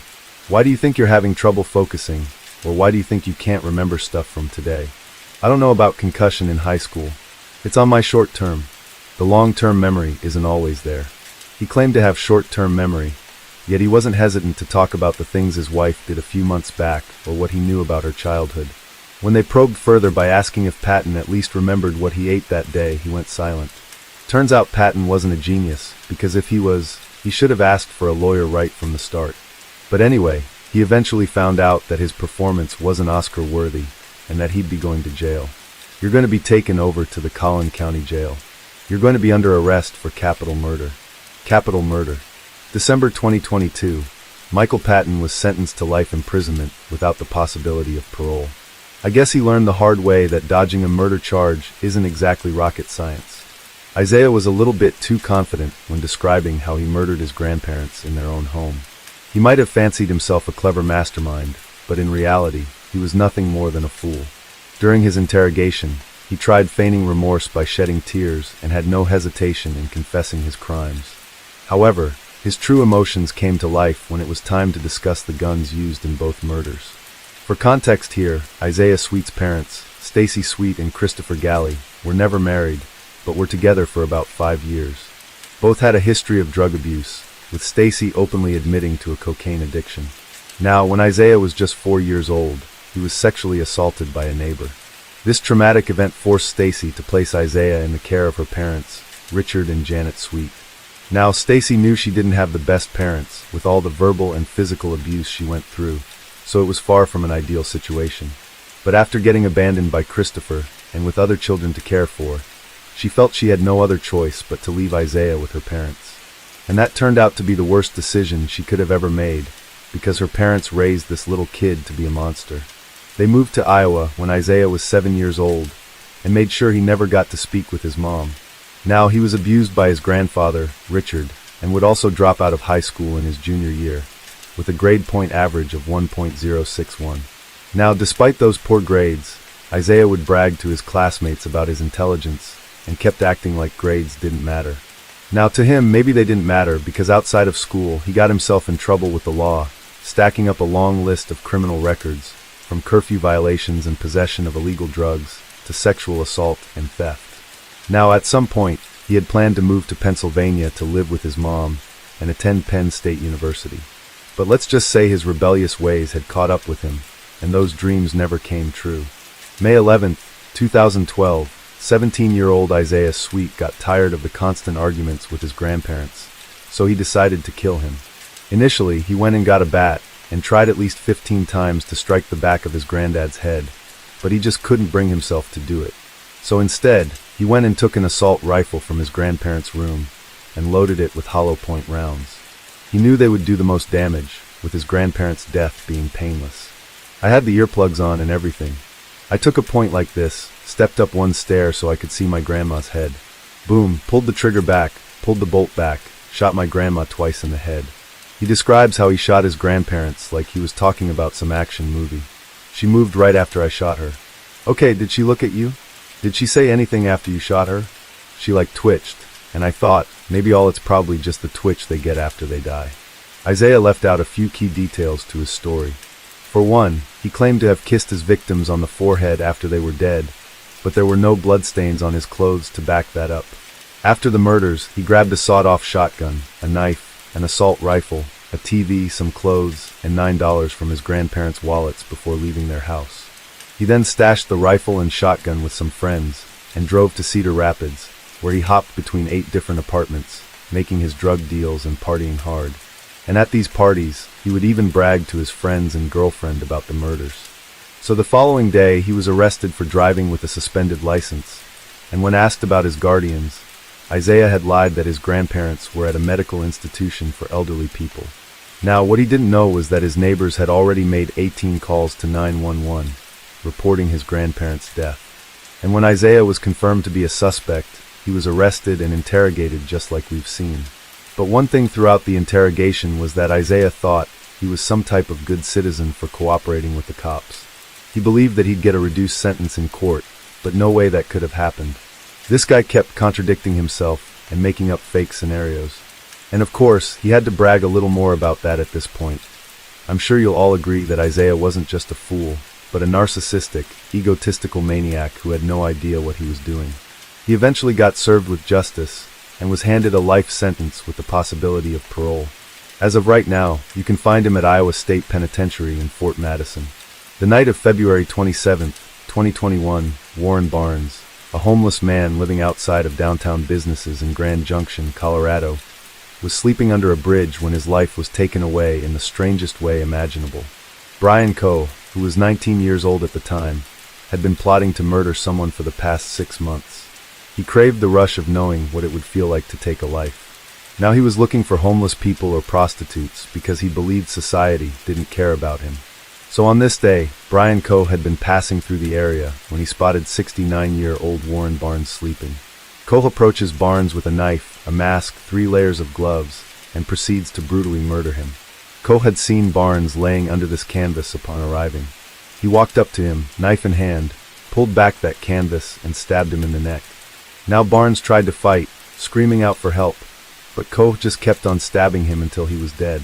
"Why do you think you're having trouble focusing? Or why do you think you can't remember stuff from today? I don't know about concussion in high school. It's on my short term. The long-term memory isn't always there." He claimed to have short-term memory, yet he wasn't hesitant to talk about the things his wife did a few months back or what he knew about her childhood. When they probed further by asking if Patton at least remembered what he ate that day, he went silent. Turns out Patton wasn't a genius, because if he was, he should have asked for a lawyer right from the start. But anyway, he eventually found out that his performance wasn't Oscar-worthy and that he'd be going to jail. "You're going to be taken over to the Collin County Jail. You're going to be under arrest for capital murder." Capital murder. December 2022, Michael Patton was sentenced to life imprisonment without the possibility of parole. I guess he learned the hard way that dodging a murder charge isn't exactly rocket science. Isaiah was a little bit too confident when describing how he murdered his grandparents in their own home. He might have fancied himself a clever mastermind, but in reality, he was nothing more than a fool. During his interrogation, he tried feigning remorse by shedding tears and had no hesitation in confessing his crimes. However, his true emotions came to life when it was time to discuss the guns used in both murders. For context here, Isaiah Sweet's parents, Stacy Sweet and Christopher Galley, were never married, but were together for about 5 years. Both had a history of drug abuse, with Stacy openly admitting to a cocaine addiction. Now, when Isaiah was just 4 years old, he was sexually assaulted by a neighbor. This traumatic event forced Stacy to place Isaiah in the care of her parents, Richard and Janet Sweet. Now, Stacy knew she didn't have the best parents, with all the verbal and physical abuse she went through, so it was far from an ideal situation. But after getting abandoned by Christopher, and with other children to care for, she felt she had no other choice but to leave Isaiah with her parents. And that turned out to be the worst decision she could have ever made, because her parents raised this little kid to be a monster. They moved to Iowa when Isaiah was 7 years old, and made sure he never got to speak with his mom. Now he was abused by his grandfather, Richard, and would also drop out of high school in his junior year, with a grade point average of 1.061. Now, despite those poor grades, Isaiah would brag to his classmates about his intelligence, and kept acting like grades didn't matter. Now, to him, maybe they didn't matter because outside of school, he got himself in trouble with the law, stacking up a long list of criminal records, from curfew violations and possession of illegal drugs to sexual assault and theft. Now, at some point, he had planned to move to Pennsylvania to live with his mom and attend Penn State University. But let's just say his rebellious ways had caught up with him, and those dreams never came true. May 11, 2012, 17-year-old Isaiah Sweet got tired of the constant arguments with his grandparents, so he decided to kill him. Initially, he went and got a bat and tried at least 15 times to strike the back of his granddad's head, but he just couldn't bring himself to do it. So instead, he went and took an assault rifle from his grandparents' room and loaded it with hollow point rounds. He knew they would do the most damage, with his grandparents' death being painless. I had the earplugs on and everything. I took a point like this, stepped up one stair so I could see my grandma's head. Boom, pulled the trigger back, pulled the bolt back, shot my grandma twice in the head. He describes how he shot his grandparents like he was talking about some action movie. She moved right after I shot her. Okay, did she look at you? Did she say anything after you shot her? she twitched, and I thought, maybe it's probably just the twitch they get after they die. Isaiah left out a few key details to his story. For one, he claimed to have kissed his victims on the forehead after they were dead, but there were no bloodstains on his clothes to back that up. After the murders, he grabbed a sawed-off shotgun, a knife, an assault rifle, a TV, some clothes, and $9 from his grandparents' wallets before leaving their house. He then stashed the rifle and shotgun with some friends and drove to Cedar Rapids, where he hopped between 8 different apartments, making his drug deals and partying hard. And at these parties, he would even brag to his friends and girlfriend about the murders. So the following day, he was arrested for driving with a suspended license, and when asked about his guardians, Isaiah had lied that his grandparents were at a medical institution for elderly people. Now, what he didn't know was that his neighbors had already made 18 calls to 911, reporting his grandparents' death. And when Isaiah was confirmed to be a suspect, he was arrested and interrogated just like we've seen. But one thing throughout the interrogation was that Isaiah thought he was some type of good citizen for cooperating with the cops. He believed that he'd get a reduced sentence in court, but no way that could have happened. This guy kept contradicting himself and making up fake scenarios. And of course, he had to brag a little more about that at this point. I'm sure you'll all agree that Isaiah wasn't just a fool, but a narcissistic, egotistical maniac who had no idea what he was doing. He eventually got served with justice and was handed a life sentence with the possibility of parole. As of right now, you can find him at Iowa State Penitentiary in Fort Madison. The night of February 27, 2021, Warren Barnes, a homeless man living outside of downtown businesses in Grand Junction, Colorado, was sleeping under a bridge when his life was taken away in the strangest way imaginable. Brian Coe, who was 19 years old at the time, had been plotting to murder someone for the past 6 months. He craved the rush of knowing what it would feel like to take a life. Now he was looking for homeless people or prostitutes because he believed society didn't care about him. So on this day, Brian Coe had been passing through the area when he spotted 69-year-old Warren Barnes sleeping. Coe approaches Barnes with a knife, a mask, 3 layers of gloves, and proceeds to brutally murder him. Coe had seen Barnes laying under this canvas upon arriving. He walked up to him, knife in hand, pulled back that canvas, and stabbed him in the neck. Now Barnes tried to fight, screaming out for help, but Coe just kept on stabbing him until he was dead.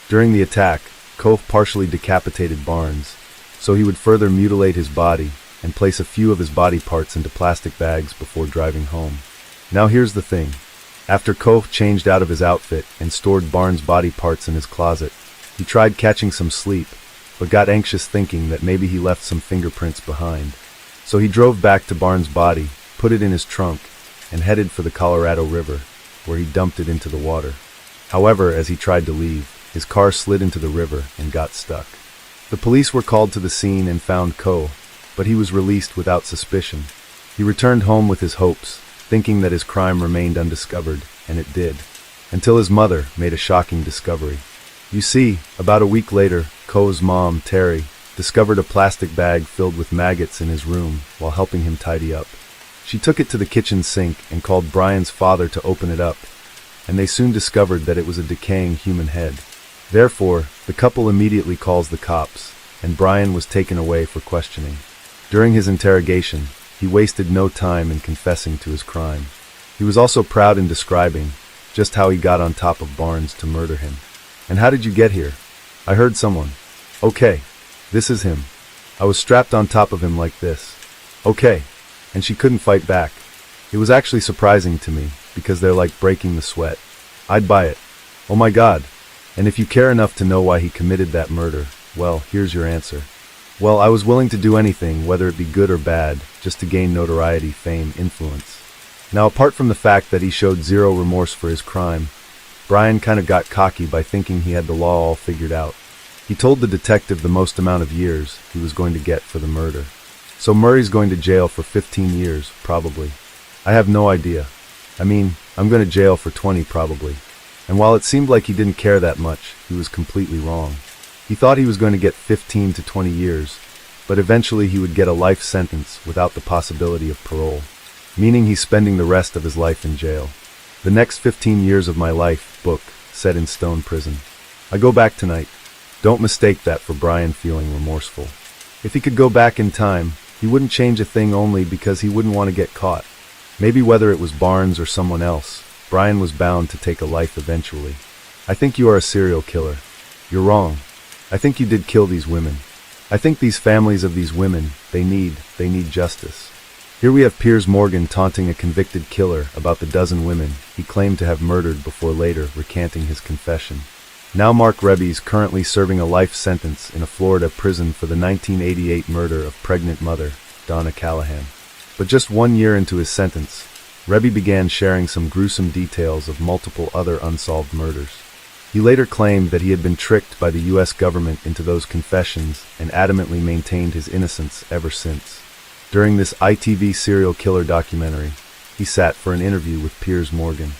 During the attack, Coe partially decapitated Barnes, so he would further mutilate his body and place a few of his body parts into plastic bags before driving home. Now here's the thing. After Coe changed out of his outfit and stored Barnes' body parts in his closet, he tried catching some sleep, but got anxious thinking that maybe he left some fingerprints behind. So he drove back to Barnes' body, put it in his trunk, and headed for the Colorado River, where he dumped it into the water. However, as he tried to leave, his car slid into the river and got stuck. The police were called to the scene and found Coe, but he was released without suspicion. He returned home with his hopes, thinking that his crime remained undiscovered, and it did, until his mother made a shocking discovery. You see, about a week later, Coe's mom, Terry, discovered a plastic bag filled with maggots in his room while helping him tidy up. She took it to the kitchen sink and called Brian's father to open it up, and they soon discovered that it was a decaying human head. Therefore, the couple immediately calls the cops, and Brian was taken away for questioning. During his interrogation, he wasted no time in confessing to his crime. He was also proud in describing just how he got on top of Barnes to murder him. And how did you get here? I heard someone. Okay, this is him. I was strapped on top of him like this. Okay, and she couldn't fight back. It was actually surprising to me, because they're like breaking the sweat. I'd buy it. Oh my God. And if you care enough to know why he committed that murder, well, here's your answer. Well, I was willing to do anything, whether it be good or bad, just to gain notoriety, fame, influence. Now, apart from the fact that he showed zero remorse for his crime, Brian kind of got cocky by thinking he had the law all figured out. He told the detective the most amount of years he was going to get for the murder. So Murray's going to jail for 15 years, probably. I have no idea. I mean, I'm going to jail for 20 probably. And while it seemed like he didn't care that much, he was completely wrong. He thought he was going to get 15 to 20 years, but eventually he would get a life sentence without the possibility of parole, meaning he's spending the rest of his life in jail. The next 15 years of my life, book, set in stone prison. I go back tonight. Don't mistake that for Brian feeling remorseful. If he could go back in time, he wouldn't change a thing only because he wouldn't want to get caught. Maybe whether it was Barnes or someone else, Brian was bound to take a life eventually. I think you are a serial killer. You're wrong. I think you did kill these women. I think these families of these women, they need justice. Here we have Piers Morgan taunting a convicted killer about the dozen women he claimed to have murdered before later recanting his confession. Now Mark Rebby's currently serving a life sentence in a Florida prison for the 1988 murder of pregnant mother, Donna Callahan. But just 1 year into his sentence, Rebby began sharing some gruesome details of multiple other unsolved murders. He later claimed that he had been tricked by the U.S. government into those confessions and adamantly maintained his innocence ever since. During this ITV serial killer documentary, he sat for an interview with Piers Morgan.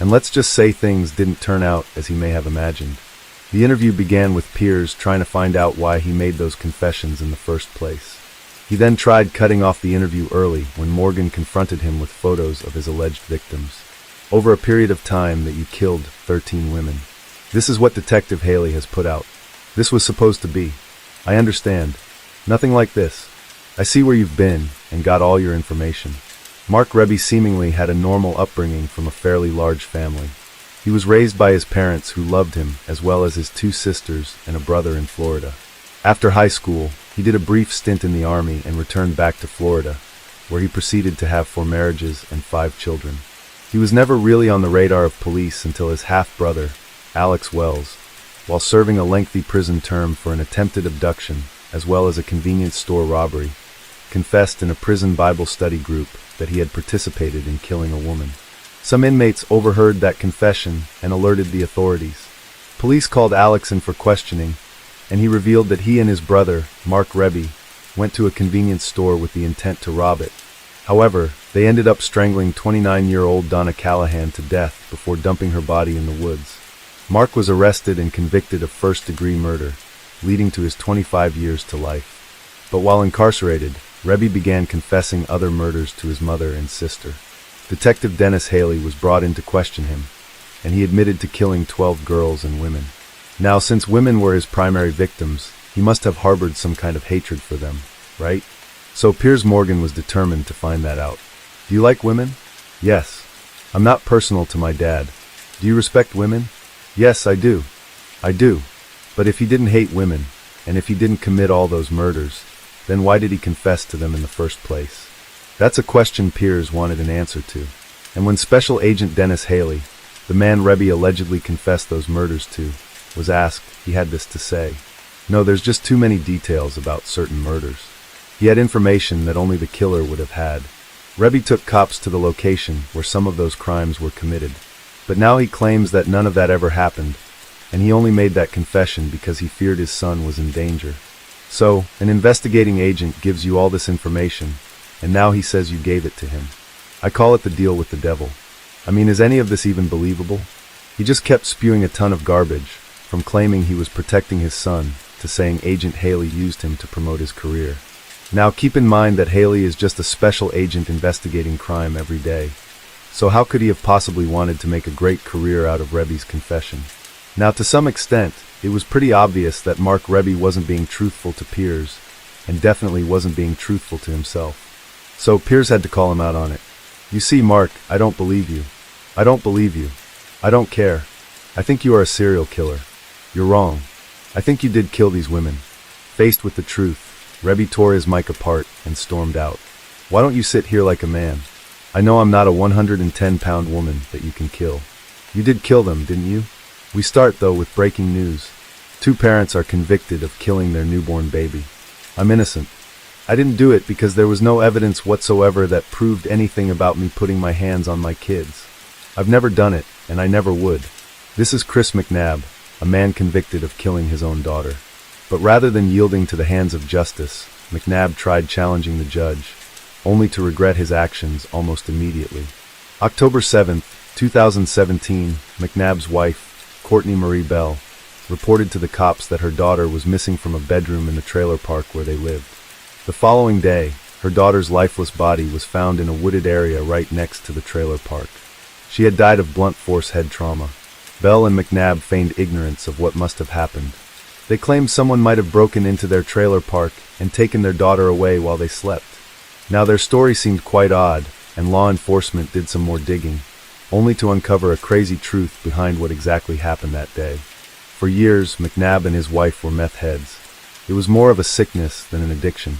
And let's just say things didn't turn out as he may have imagined. The interview began with Piers trying to find out why he made those confessions in the first place. He then tried cutting off the interview early when Morgan confronted him with photos of his alleged victims. Over a period of time that you killed 13 women. This is what Detective Haley has put out. This was supposed to be. I understand. Nothing like this. I see where you've been and got all your information. Mark Rebby seemingly had a normal upbringing from a fairly large family. He was raised by his parents who loved him, as well as his 2 sisters and a brother in Florida. After high school, he did a brief stint in the Army and returned back to Florida, where he proceeded to have 4 marriages and 5 children. He was never really on the radar of police until his half-brother, Alex Wells, while serving a lengthy prison term for an attempted abduction, as well as a convenience store robbery, confessed in a prison Bible study group that he had participated in killing a woman. Some inmates overheard that confession and alerted the authorities. Police called Alex in for questioning, and he revealed that he and his brother, Mark Rebby, went to a convenience store with the intent to rob it. However, they ended up strangling 29-year-old Donna Callahan to death before dumping her body in the woods. Mark was arrested and convicted of first-degree murder, leading to his 25 years to life. But while incarcerated, Rebby began confessing other murders to his mother and sister. Detective Dennis Haley was brought in to question him, and he admitted to killing 12 girls and women. Now, since women were his primary victims, he must have harbored some kind of hatred for them, right? So Piers Morgan was determined to find that out. Do you like women? Yes. I'm not personal to my dad. Do you respect women? Yes, I do. I do. But if he didn't hate women, and if he didn't commit all those murders, then why did he confess to them in the first place? That's a question Piers wanted an answer to. And when Special Agent Dennis Haley, the man Rebby allegedly confessed those murders to, was asked, he had this to say. No, there's just too many details about certain murders. He had information that only the killer would have had. Rebby took cops to the location where some of those crimes were committed. But now he claims that none of that ever happened, and he only made that confession because he feared his son was in danger. So, an investigating agent gives you all this information, and now he says you gave it to him. I call it the deal with the devil. I mean, is any of this even believable? He just kept spewing a ton of garbage, from claiming he was protecting his son, to saying Agent Haley used him to promote his career. Now keep in mind that Haley is just a special agent investigating crime every day. So how could he have possibly wanted to make a great career out of Rebby's confession? Now to some extent, it was pretty obvious that Mark Rebby wasn't being truthful to Piers, and definitely wasn't being truthful to himself. So Piers had to call him out on it. You see, Mark, I don't believe you. I don't believe you. I don't care. I think you are a serial killer. You're wrong. I think you did kill these women. Faced with the truth, Rebby tore his mic apart and stormed out. Why don't you sit here like a man? I know I'm not a 110-pound woman that you can kill. You did kill them, didn't you? We start, though, with breaking news. 2 parents are convicted of killing their newborn baby. I'm innocent. I didn't do it because there was no evidence whatsoever that proved anything about me putting my hands on my kids. I've never done it, and I never would. This is Chris McNabb, a man convicted of killing his own daughter. But rather than yielding to the hands of justice, McNabb tried challenging the judge, only to regret his actions almost immediately. October 7, 2017, McNabb's wife, Courtney Marie Bell, reported to the cops that her daughter was missing from a bedroom in the trailer park where they lived. The following day, her daughter's lifeless body was found in a wooded area right next to the trailer park. She had died of blunt force head trauma. Bell and McNabb feigned ignorance of what must have happened. They claimed someone might have broken into their trailer park and taken their daughter away while they slept. Now their story seemed quite odd, and law enforcement did some more digging, only to uncover a crazy truth behind what exactly happened that day. For years, McNabb and his wife were meth heads. It was more of a sickness than an addiction.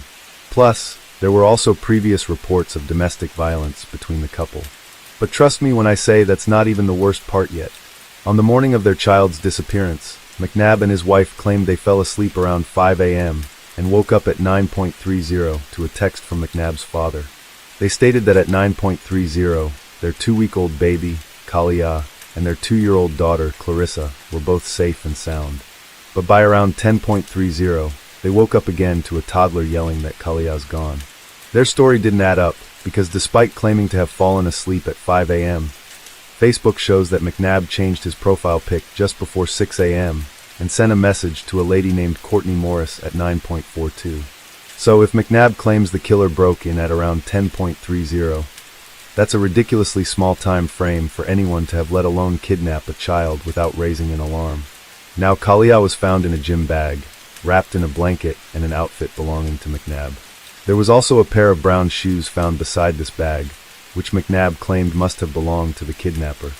Plus, there were also previous reports of domestic violence between the couple. But trust me when I say that's not even the worst part yet. On the morning of their child's disappearance, McNabb and his wife claimed they fell asleep around 5 a.m. and woke up at 9:30 to a text from McNabb's father. They stated that at 9:30, their 2-week-old baby, Kalia, and their 2-year-old daughter, Clarissa, were both safe and sound. But by around 10:30, they woke up again to a toddler yelling that Kalia's gone. Their story didn't add up, because despite claiming to have fallen asleep at 5 a.m., Facebook shows that McNabb changed his profile pic just before 6 a.m. and sent a message to a lady named Courtney Morris at 9:42. So if McNabb claims the killer broke in at around 10:30, that's a ridiculously small time frame for anyone to have, let alone kidnap a child without raising an alarm. Now, Kalia was found in a gym bag, wrapped in a blanket and an outfit belonging to McNabb. There was also a pair of brown shoes found beside this bag, which McNabb claimed must have belonged to the kidnapper.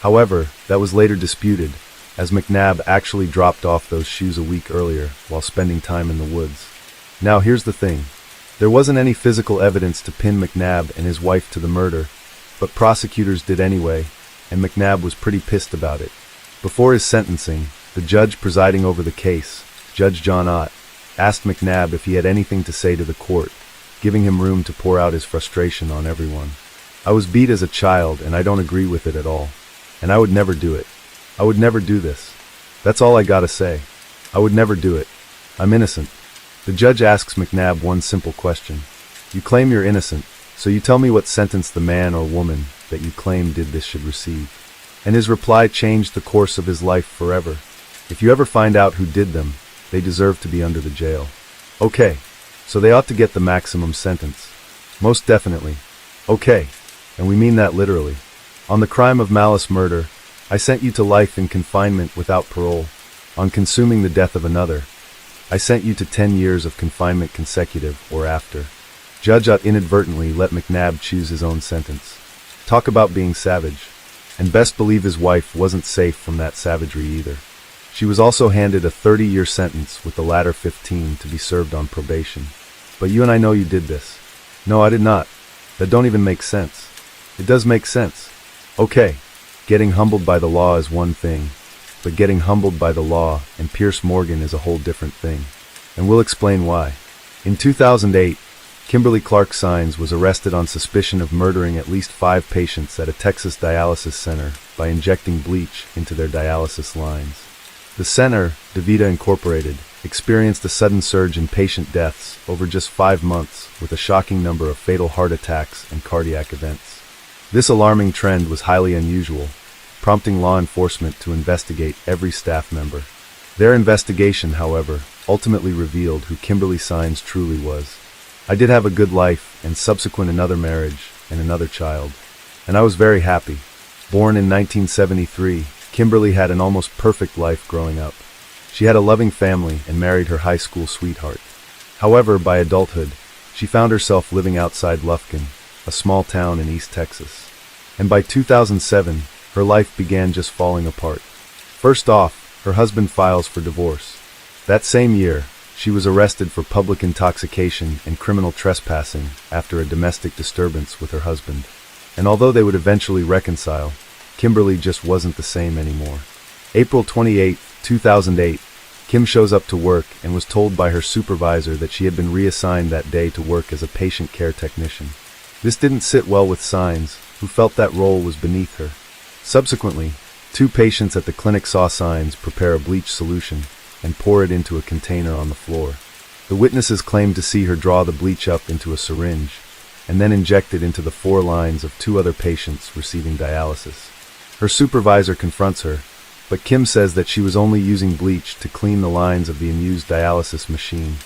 However, that was later disputed, as McNabb actually dropped off those shoes a week earlier while spending time in the woods. Now here's the thing. There wasn't any physical evidence to pin McNabb and his wife to the murder, but prosecutors did anyway, and McNabb was pretty pissed about it. Before his sentencing, the judge presiding over the case, Judge John Ott, asked McNabb if he had anything to say to the court, giving him room to pour out his frustration on everyone. I was beat as a child, and I don't agree with it at all. And I would never do it. I would never do this. That's all I gotta say. I would never do it. I'm innocent. The judge asks McNabb one simple question. You claim you're innocent, so you tell me what sentence the man or woman that you claim did this should receive. And his reply changed the course of his life forever. If you ever find out who did them, they deserve to be under the jail. Okay, so they ought to get the maximum sentence. Most definitely. Okay, and we mean that literally. On the crime of malice murder, I sent you to life in confinement without parole. On consuming the death of another, I sent you to 10 years of confinement consecutive or after. Judge Ott inadvertently let McNabb choose his own sentence. Talk about being savage. And best believe his wife wasn't safe from that savagery either. She was also handed a 30-year sentence with the latter 15 to be served on probation. But you and I know you did this. No, I did not. That don't even make sense. It does make sense. Okay, getting humbled by the law is one thing, but getting humbled by the law and Pierce Morgan is a whole different thing. And we'll explain why. In 2008, Kimberly Clark Sines was arrested on suspicion of murdering at least 5 patients at a Texas dialysis center by injecting bleach into their dialysis lines. The center, DaVita Incorporated, experienced a sudden surge in patient deaths over just 5 months, with a shocking number of fatal heart attacks and cardiac events. This alarming trend was highly unusual, prompting law enforcement to investigate every staff member. Their investigation, however, ultimately revealed who Kimberly Sines truly was. I did have a good life and subsequent another marriage and another child, and I was very happy. Born in 1973, Kimberly had an almost perfect life growing up. She had a loving family and married her high school sweetheart. However, by adulthood, she found herself living outside Lufkin, a small town in East Texas. And by 2007, her life began just falling apart. First off, her husband files for divorce. That same year, she was arrested for public intoxication and criminal trespassing after a domestic disturbance with her husband. And although they would eventually reconcile, Kimberly just wasn't the same anymore. April 28, 2008, Kim shows up to work and was told by her supervisor that she had been reassigned that day to work as a patient care technician. This didn't sit well with Sines, who felt that role was beneath her. Subsequently, 2 patients at the clinic saw Sines prepare a bleach solution and pour it into a container on the floor. The witnesses claimed to see her draw the bleach up into a syringe and then inject it into the 4 lines of 2 other patients receiving dialysis. Her supervisor confronts her, but Kim says that she was only using bleach to clean the lines of the unused dialysis machine,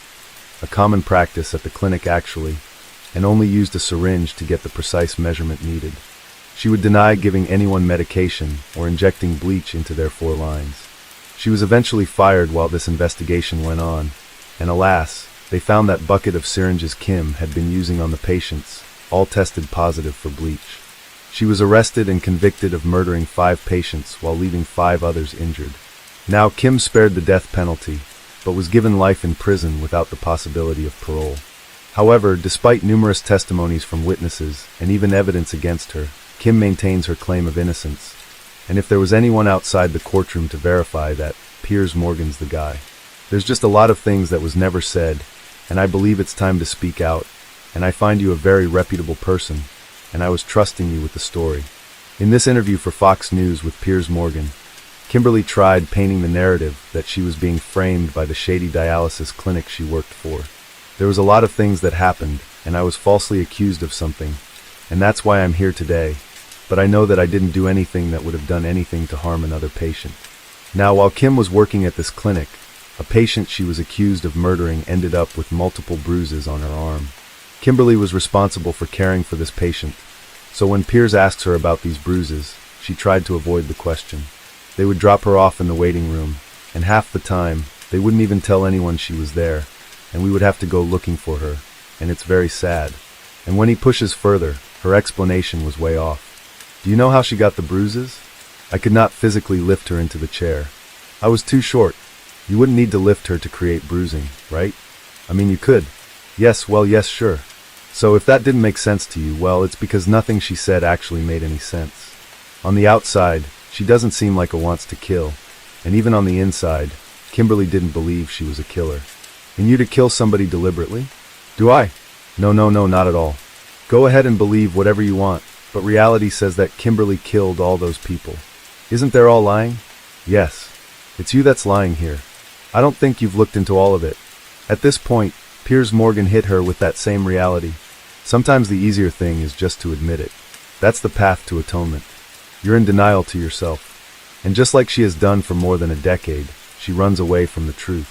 a common practice at the clinic actually, and only used a syringe to get the precise measurement needed. She would deny giving anyone medication or injecting bleach into their 4 lines. She was eventually fired while this investigation went on, and alas, they found that bucket of syringes Kim had been using on the patients all tested positive for bleach. She was arrested and convicted of murdering 5 patients while leaving 5 others injured. Now, Kim spared the death penalty, but was given life in prison without the possibility of parole. However, despite numerous testimonies from witnesses and even evidence against her, Kim maintains her claim of innocence. And if there was anyone outside the courtroom to verify that, Piers Morgan's the guy. There's just a lot of things that was never said, and I believe it's time to speak out, and I find you a very reputable person, and I was trusting you with the story. In this interview for Fox News with Piers Morgan, Kimberly tried painting the narrative that she was being framed by the shady dialysis clinic she worked for. There was a lot of things that happened, and I was falsely accused of something, and that's why I'm here today, but I know that I didn't do anything that would have done anything to harm another patient. Now, while Kim was working at this clinic, a patient she was accused of murdering ended up with multiple bruises on her arm. Kimberly was responsible for caring for this patient, so when Piers asked her about these bruises, she tried to avoid the question. They would drop her off in the waiting room, and half the time, they wouldn't even tell anyone she was there, and we would have to go looking for her, and it's very sad. And when he pushes further, her explanation was way off. Do you know how she got the bruises? I could not physically lift her into the chair. I was too short. You wouldn't need to lift her to create bruising, right? I mean, you could. Yes, well, yes, sure. So if that didn't make sense to you, well, it's because nothing she said actually made any sense. On the outside, she doesn't seem like a wants to kill, and even on the inside, Kimberly didn't believe she was a killer. And you to kill somebody deliberately? Do I? No, not at all. Go ahead and believe whatever you want, but reality says that Kimberly killed all those people. Isn't there all lying? Yes. It's you that's lying here. I don't think you've looked into all of it. At this point, Piers Morgan hit her with that same reality. Sometimes the easier thing is just to admit it. That's the path to atonement. You're in denial to yourself. And just like she has done for more than a decade, she runs away from the truth.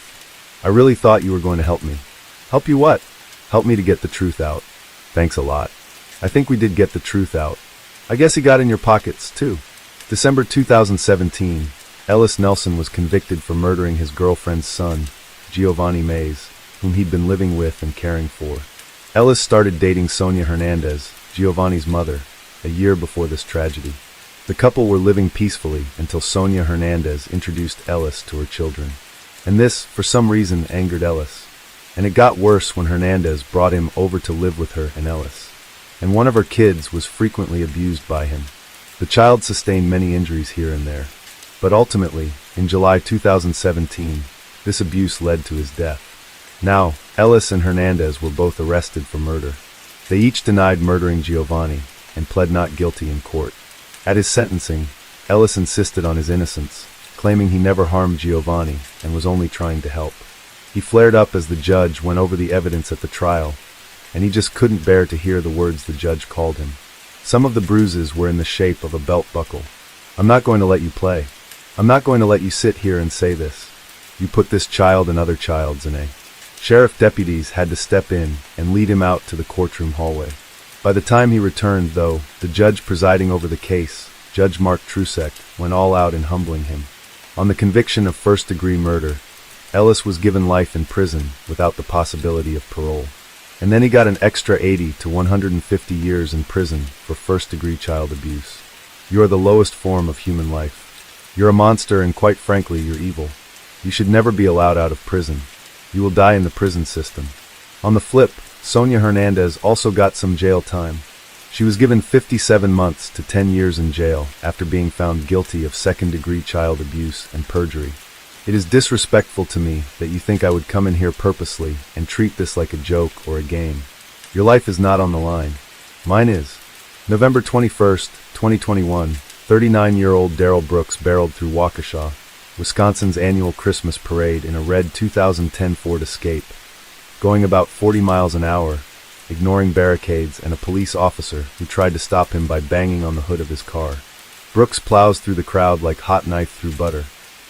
I really thought you were going to help me. Help you what? Help me to get the truth out. Thanks a lot. I think we did get the truth out. I guess he got in your pockets, too. December 2017, Ellis Nelson was convicted for murdering his girlfriend's son, Giovanni Mays, whom he'd been living with and caring for. Ellis started dating Sonia Hernandez, Giovanni's mother, a year before this tragedy. The couple were living peacefully until Sonia Hernandez introduced Ellis to her children. And this, for some reason, angered Ellis. And it got worse when Hernandez brought him over to live with her and Ellis. And one of her kids was frequently abused by him. The child sustained many injuries here and there. But ultimately, in July 2017, this abuse led to his death. Now, Ellis and Hernandez were both arrested for murder. They each denied murdering Giovanni and pled not guilty in court. At his sentencing, Ellis insisted on his innocence, claiming he never harmed Giovanni and was only trying to help. He flared up as the judge went over the evidence at the trial, and he just couldn't bear to hear the words the judge called him. Some of the bruises were in the shape of a belt buckle. I'm not going to let you play. I'm not going to let you sit here and say this. You put this child and other childs in a... Sheriff deputies had to step in and lead him out to the courtroom hallway. By the time he returned, though, the judge presiding over the case, Judge Mark Trusek, went all out in humbling him. On the conviction of first-degree murder, Ellis was given life in prison without the possibility of parole. And then he got an extra 80 to 150 years in prison for first-degree child abuse. You are the lowest form of human life. You're a monster, and quite frankly, you're evil. You should never be allowed out of prison. You will die in the prison system. On the flip, Sonia Hernandez also got some jail time. She was given 57 months to 10 years in jail after being found guilty of second-degree child abuse and perjury. It is disrespectful to me that you think I would come in here purposely and treat this like a joke or a game. Your life is not on the line. Mine is. November 21st, 2021, 39-year-old Daryl Brooks barreled through Waukesha, Wisconsin's annual Christmas parade in a red 2010 Ford Escape, going about 40 miles an hour, ignoring barricades and a police officer who tried to stop him by banging on the hood of his car. Brooks plows through the crowd like hot knife through butter.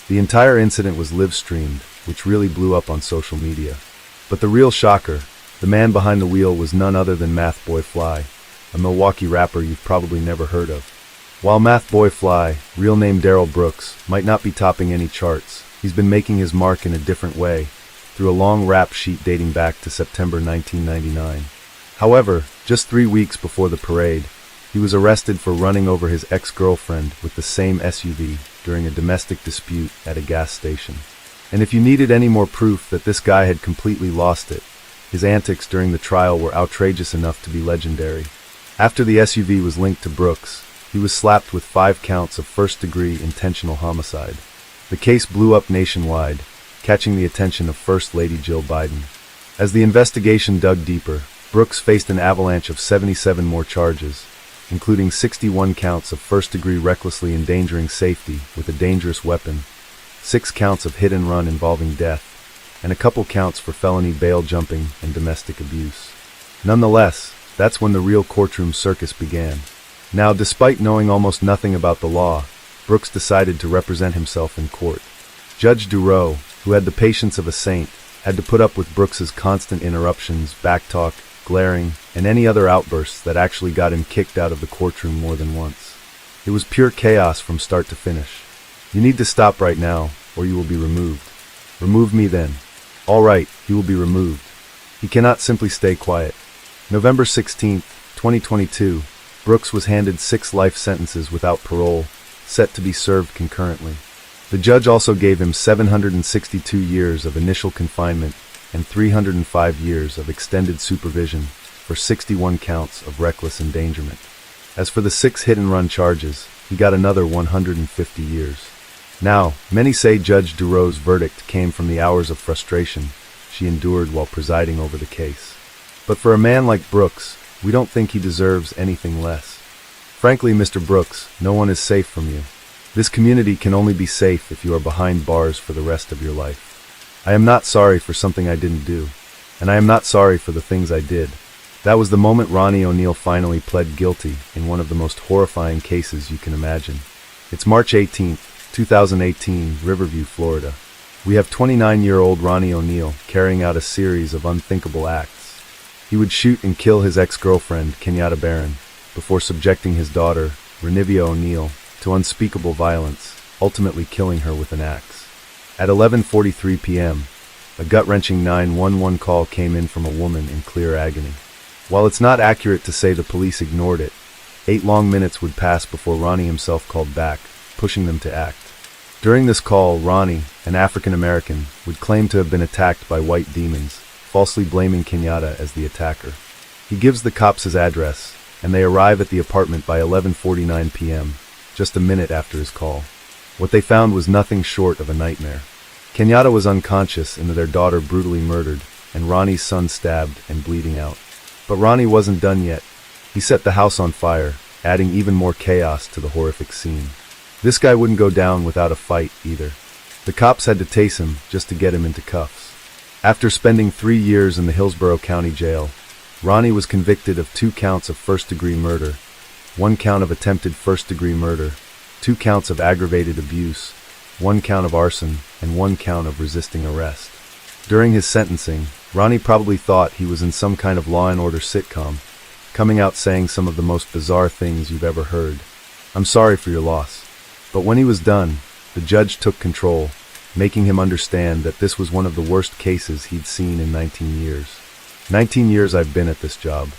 The entire incident was live-streamed, which really blew up on social media. But the real shocker, the man behind the wheel, was none other than Math Boy Fly, a Milwaukee rapper you've probably never heard of. While Math Boy Fly, real name Daryl Brooks, might not be topping any charts, he's been making his mark in a different way, through a long rap sheet dating back to September 1999. However, just 3 weeks before the parade, he was arrested for running over his ex-girlfriend with the same SUV during a domestic dispute at a gas station. And if you needed any more proof that this guy had completely lost it, his antics during the trial were outrageous enough to be legendary. After the SUV was linked to Brooks, he was slapped with 5 counts of first-degree intentional homicide. The case blew up nationwide, catching the attention of First Lady Jill Biden. As the investigation dug deeper, Brooks faced an avalanche of 77 more charges, including 61 counts of first-degree recklessly endangering safety with a dangerous weapon, 6 counts of hit-and-run involving death, and a couple counts for felony bail jumping and domestic abuse. Nonetheless, that's when the real courtroom circus began. Now, despite knowing almost nothing about the law, Brooks decided to represent himself in court. Judge Durow, who had the patience of a saint, had to put up with Brooks's constant interruptions, backtalk, glaring, and any other outbursts that actually got him kicked out of the courtroom more than once. It was pure chaos from start to finish. "You need to stop right now, or you will be removed." "Remove me then." "All right, he will be removed. He cannot simply stay quiet." November 16, 2022, Brooks was handed 6 life sentences without parole, set to be served concurrently. The judge also gave him 762 years of initial confinement and 305 years of extended supervision for 61 counts of reckless endangerment. As for the 6 hit-and-run charges, he got another 150 years. Now, many say Judge Durow's verdict came from the hours of frustration she endured while presiding over the case. But for a man like Brooks, we don't think he deserves anything less. Frankly, Mr. Brooks, no one is safe from you. This community can only be safe if you are behind bars for the rest of your life. I am not sorry for something I didn't do, and I am not sorry for the things I did. That was the moment Ronnie O'Neal finally pled guilty in one of the most horrifying cases you can imagine. It's March 18, 2018, Riverview, Florida. We have 29-year-old Ronnie O'Neal carrying out a series of unthinkable acts. He would shoot and kill his ex-girlfriend, Kenyatta Barron, before subjecting his daughter, Renivia O'Neal, to unspeakable violence, ultimately killing her with an axe. At 11:43 p.m., a gut-wrenching 911 call came in from a woman in clear agony. While it's not accurate to say the police ignored it, 8 long minutes would pass before Ronnie himself called back, pushing them to act. During this call, Ronnie, an African-American, would claim to have been attacked by white demons, falsely blaming Kenyatta as the attacker. He gives the cops his address, and they arrive at the apartment by 11:49 p.m., just a minute after his call. What they found was nothing short of a nightmare. Kenyatta was unconscious and their daughter brutally murdered, and Ronnie's son stabbed and bleeding out. But Ronnie wasn't done yet. He set the house on fire, adding even more chaos to the horrific scene. This guy wouldn't go down without a fight, either. The cops had to tase him just to get him into cuffs. After spending 3 years in the Hillsborough County Jail, Ronnie was convicted of 2 counts of first-degree murder, 1 count of attempted first-degree murder, 2 counts of aggravated abuse, 1 count of arson, and 1 count of resisting arrest. During his sentencing, Ronnie probably thought he was in some kind of Law and Order sitcom, coming out saying some of the most bizarre things you've ever heard. "I'm sorry for your loss." But when he was done, the judge took control, making him understand that this was one of the worst cases he'd seen in 19 years. 19 years I've been at this job.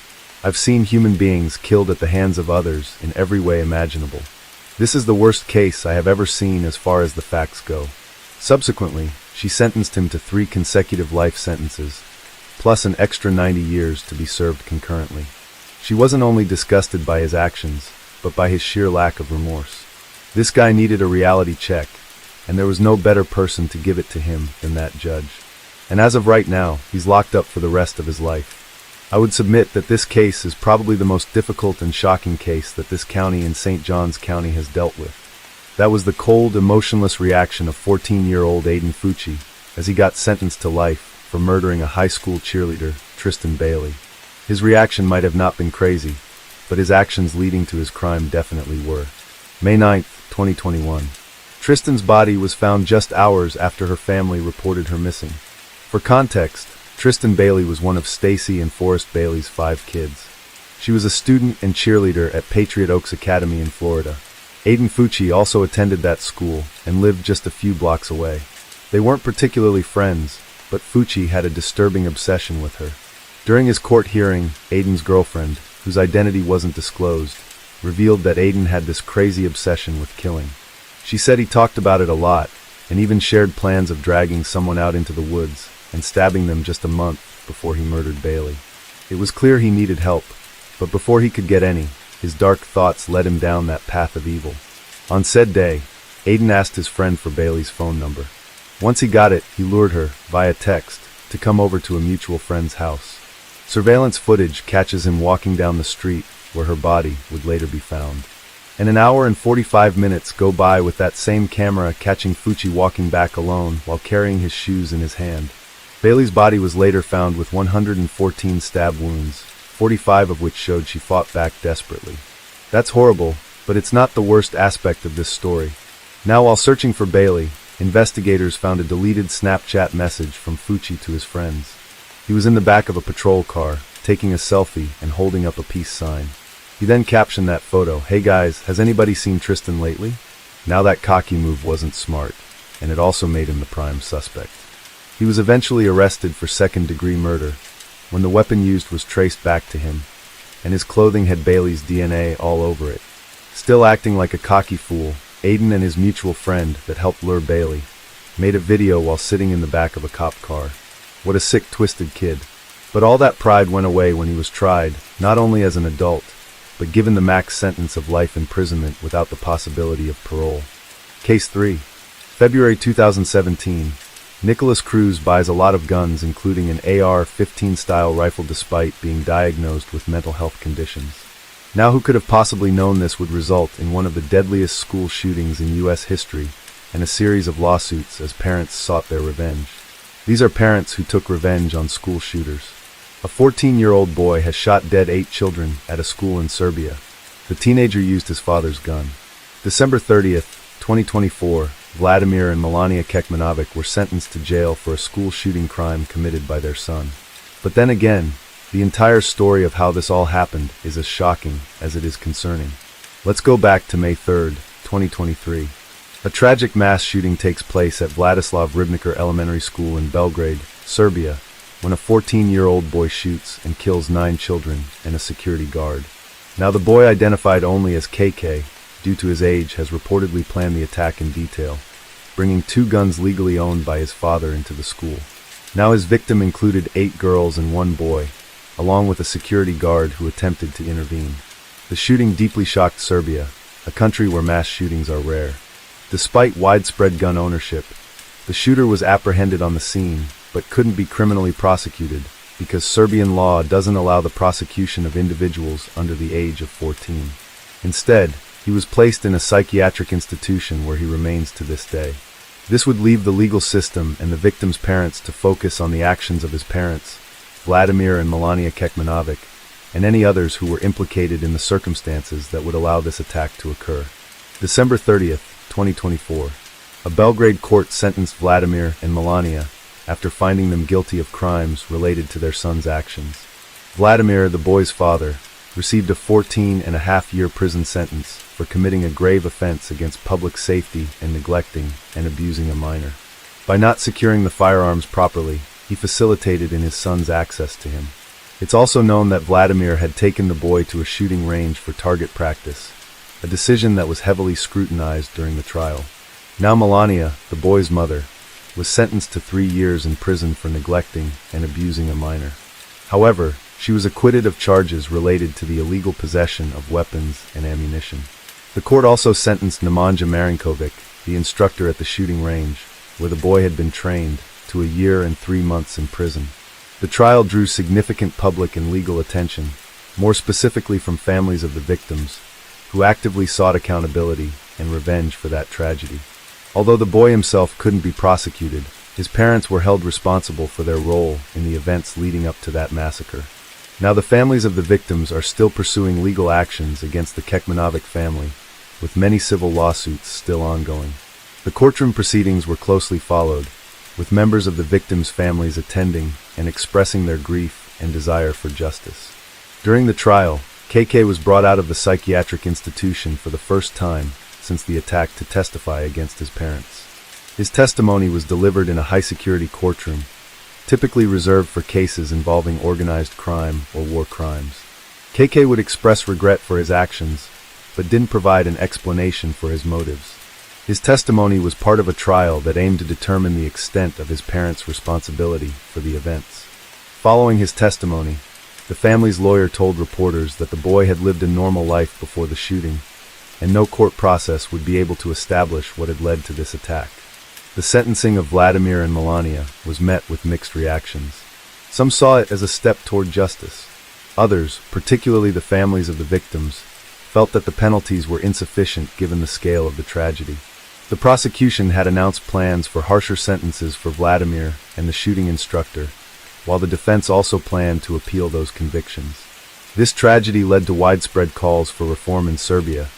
I've seen human beings killed at the hands of others in every way imaginable. This is the worst case I have ever seen as far as the facts go. Subsequently, she sentenced him to 3 consecutive life sentences, plus an extra 90 years to be served concurrently. She wasn't only disgusted by his actions, but by his sheer lack of remorse. This guy needed a reality check, and there was no better person to give it to him than that judge. And as of right now, he's locked up for the rest of his life. I would submit that this case is probably the most difficult and shocking case that this county in St. Johns County has dealt with. That was the cold, emotionless reaction of 14-year-old Aiden Fucci as he got sentenced to life for murdering a high school cheerleader, Tristan Bailey. His reaction might have not been crazy, but his actions leading to his crime definitely were. May 9, 2021. Tristan's body was found just hours after her family reported her missing. For context, Tristan Bailey was one of Stacy and Forrest Bailey's 5 kids. She was a student and cheerleader at Patriot Oaks Academy in Florida. Aiden Fucci also attended that school and lived just a few blocks away. They weren't particularly friends, but Fucci had a disturbing obsession with her. During his court hearing, Aiden's girlfriend, whose identity wasn't disclosed, revealed that Aiden had this crazy obsession with killing. She said he talked about it a lot, and even shared plans of dragging someone out into the woods and stabbing them just a month before he murdered Bailey. It was clear he needed help, but before he could get any, his dark thoughts led him down that path of evil. On said day, Aiden asked his friend for Bailey's phone number. Once he got it, he lured her, via text, to come over to a mutual friend's house. Surveillance footage catches him walking down the street, where her body would later be found. And an hour and 45 minutes go by with that same camera catching Fucci walking back alone while carrying his shoes in his hand. Bailey's body was later found with 114 stab wounds, 45 of which showed she fought back desperately. That's horrible, but it's not the worst aspect of this story. Now, while searching for Bailey, investigators found a deleted Snapchat message from Fucci to his friends. He was in the back of a patrol car, taking a selfie and holding up a peace sign. He then captioned that photo, "Hey guys, has anybody seen Tristan lately?" Now that cocky move wasn't smart, and it also made him the prime suspect. He was eventually arrested for second-degree murder, when the weapon used was traced back to him, and his clothing had Bailey's DNA all over it. Still acting like a cocky fool, Aiden and his mutual friend that helped lure Bailey made a video while sitting in the back of a cop car. What a sick, twisted kid. But all that pride went away when he was tried, not only as an adult, but given the max sentence of life imprisonment without the possibility of parole. Case 3. February 2017. Nicholas Cruz buys a lot of guns, including an AR-15 style rifle, despite being diagnosed with mental health conditions. Now, who could have possibly known this would result in one of the deadliest school shootings in U.S. history and a series of lawsuits as parents sought their revenge? These are parents who took revenge on school shooters. A 14-year-old boy has shot dead 8 children at a school in Serbia. The teenager used his father's gun. December 30th, 2024, Vladimir and Melania Kekmanovic were sentenced to jail for a school shooting crime committed by their son. But then again, the entire story of how this all happened is as shocking as it is concerning. Let's go back to May 3rd, 2023. A tragic mass shooting takes place at Vladislav Ribnikar Elementary School in Belgrade, Serbia, when a 14-year-old boy shoots and kills 9 children and a security guard. Now, the boy, identified only as KK, due to his age, has reportedly planned the attack in detail, bringing 2 guns legally owned by his father into the school. Now, his victim included 8 girls and 1 boy, along with a security guard who attempted to intervene. The shooting deeply shocked Serbia, a country where mass shootings are rare. Despite widespread gun ownership, the shooter was apprehended on the scene, but couldn't be criminally prosecuted because Serbian law doesn't allow the prosecution of individuals under the age of 14. Instead, he was placed in a psychiatric institution where he remains to this day. This would leave the legal system and the victim's parents to focus on the actions of his parents, Vladimir and Melania Kekmanovic, and any others who were implicated in the circumstances that would allow this attack to occur. December 30th, 2024. A Belgrade court sentenced Vladimir and Melania after finding them guilty of crimes related to their son's actions. Vladimir, the boy's father, received a 14.5-year prison sentence for committing a grave offense against public safety and neglecting and abusing a minor. By not securing the firearms properly, he facilitated in his son's access to him. It's also known that Vladimir had taken the boy to a shooting range for target practice, a decision that was heavily scrutinized during the trial. Now Melania, the boy's mother, was sentenced to 3 years in prison for neglecting and abusing a minor. However, she was acquitted of charges related to the illegal possession of weapons and ammunition. The court also sentenced Nemanja Marinkovic, the instructor at the shooting range, where the boy had been trained, to a year and 3 months in prison. The trial drew significant public and legal attention, more specifically from families of the victims, who actively sought accountability and revenge for that tragedy. Although the boy himself couldn't be prosecuted, his parents were held responsible for their role in the events leading up to that massacre. Now the families of the victims are still pursuing legal actions against the Kekmanovic family, with many civil lawsuits still ongoing. The courtroom proceedings were closely followed, with members of the victims' families attending and expressing their grief and desire for justice. During the trial, KK was brought out of the psychiatric institution for the first time since the attack to testify against his parents. His testimony was delivered in a high-security courtroom, typically reserved for cases involving organized crime or war crimes. KK would express regret for his actions, but didn't provide an explanation for his motives. His testimony was part of a trial that aimed to determine the extent of his parents' responsibility for the events. Following his testimony, the family's lawyer told reporters that the boy had lived a normal life before the shooting, and no court process would be able to establish what had led to this attack. The sentencing of Vladimir and Melania was met with mixed reactions. Some saw it as a step toward justice. Others, particularly the families of the victims, felt that the penalties were insufficient given the scale of the tragedy. The prosecution had announced plans for harsher sentences for Vladimir and the shooting instructor, while the defense also planned to appeal those convictions. This tragedy led to widespread calls for reform in Serbia,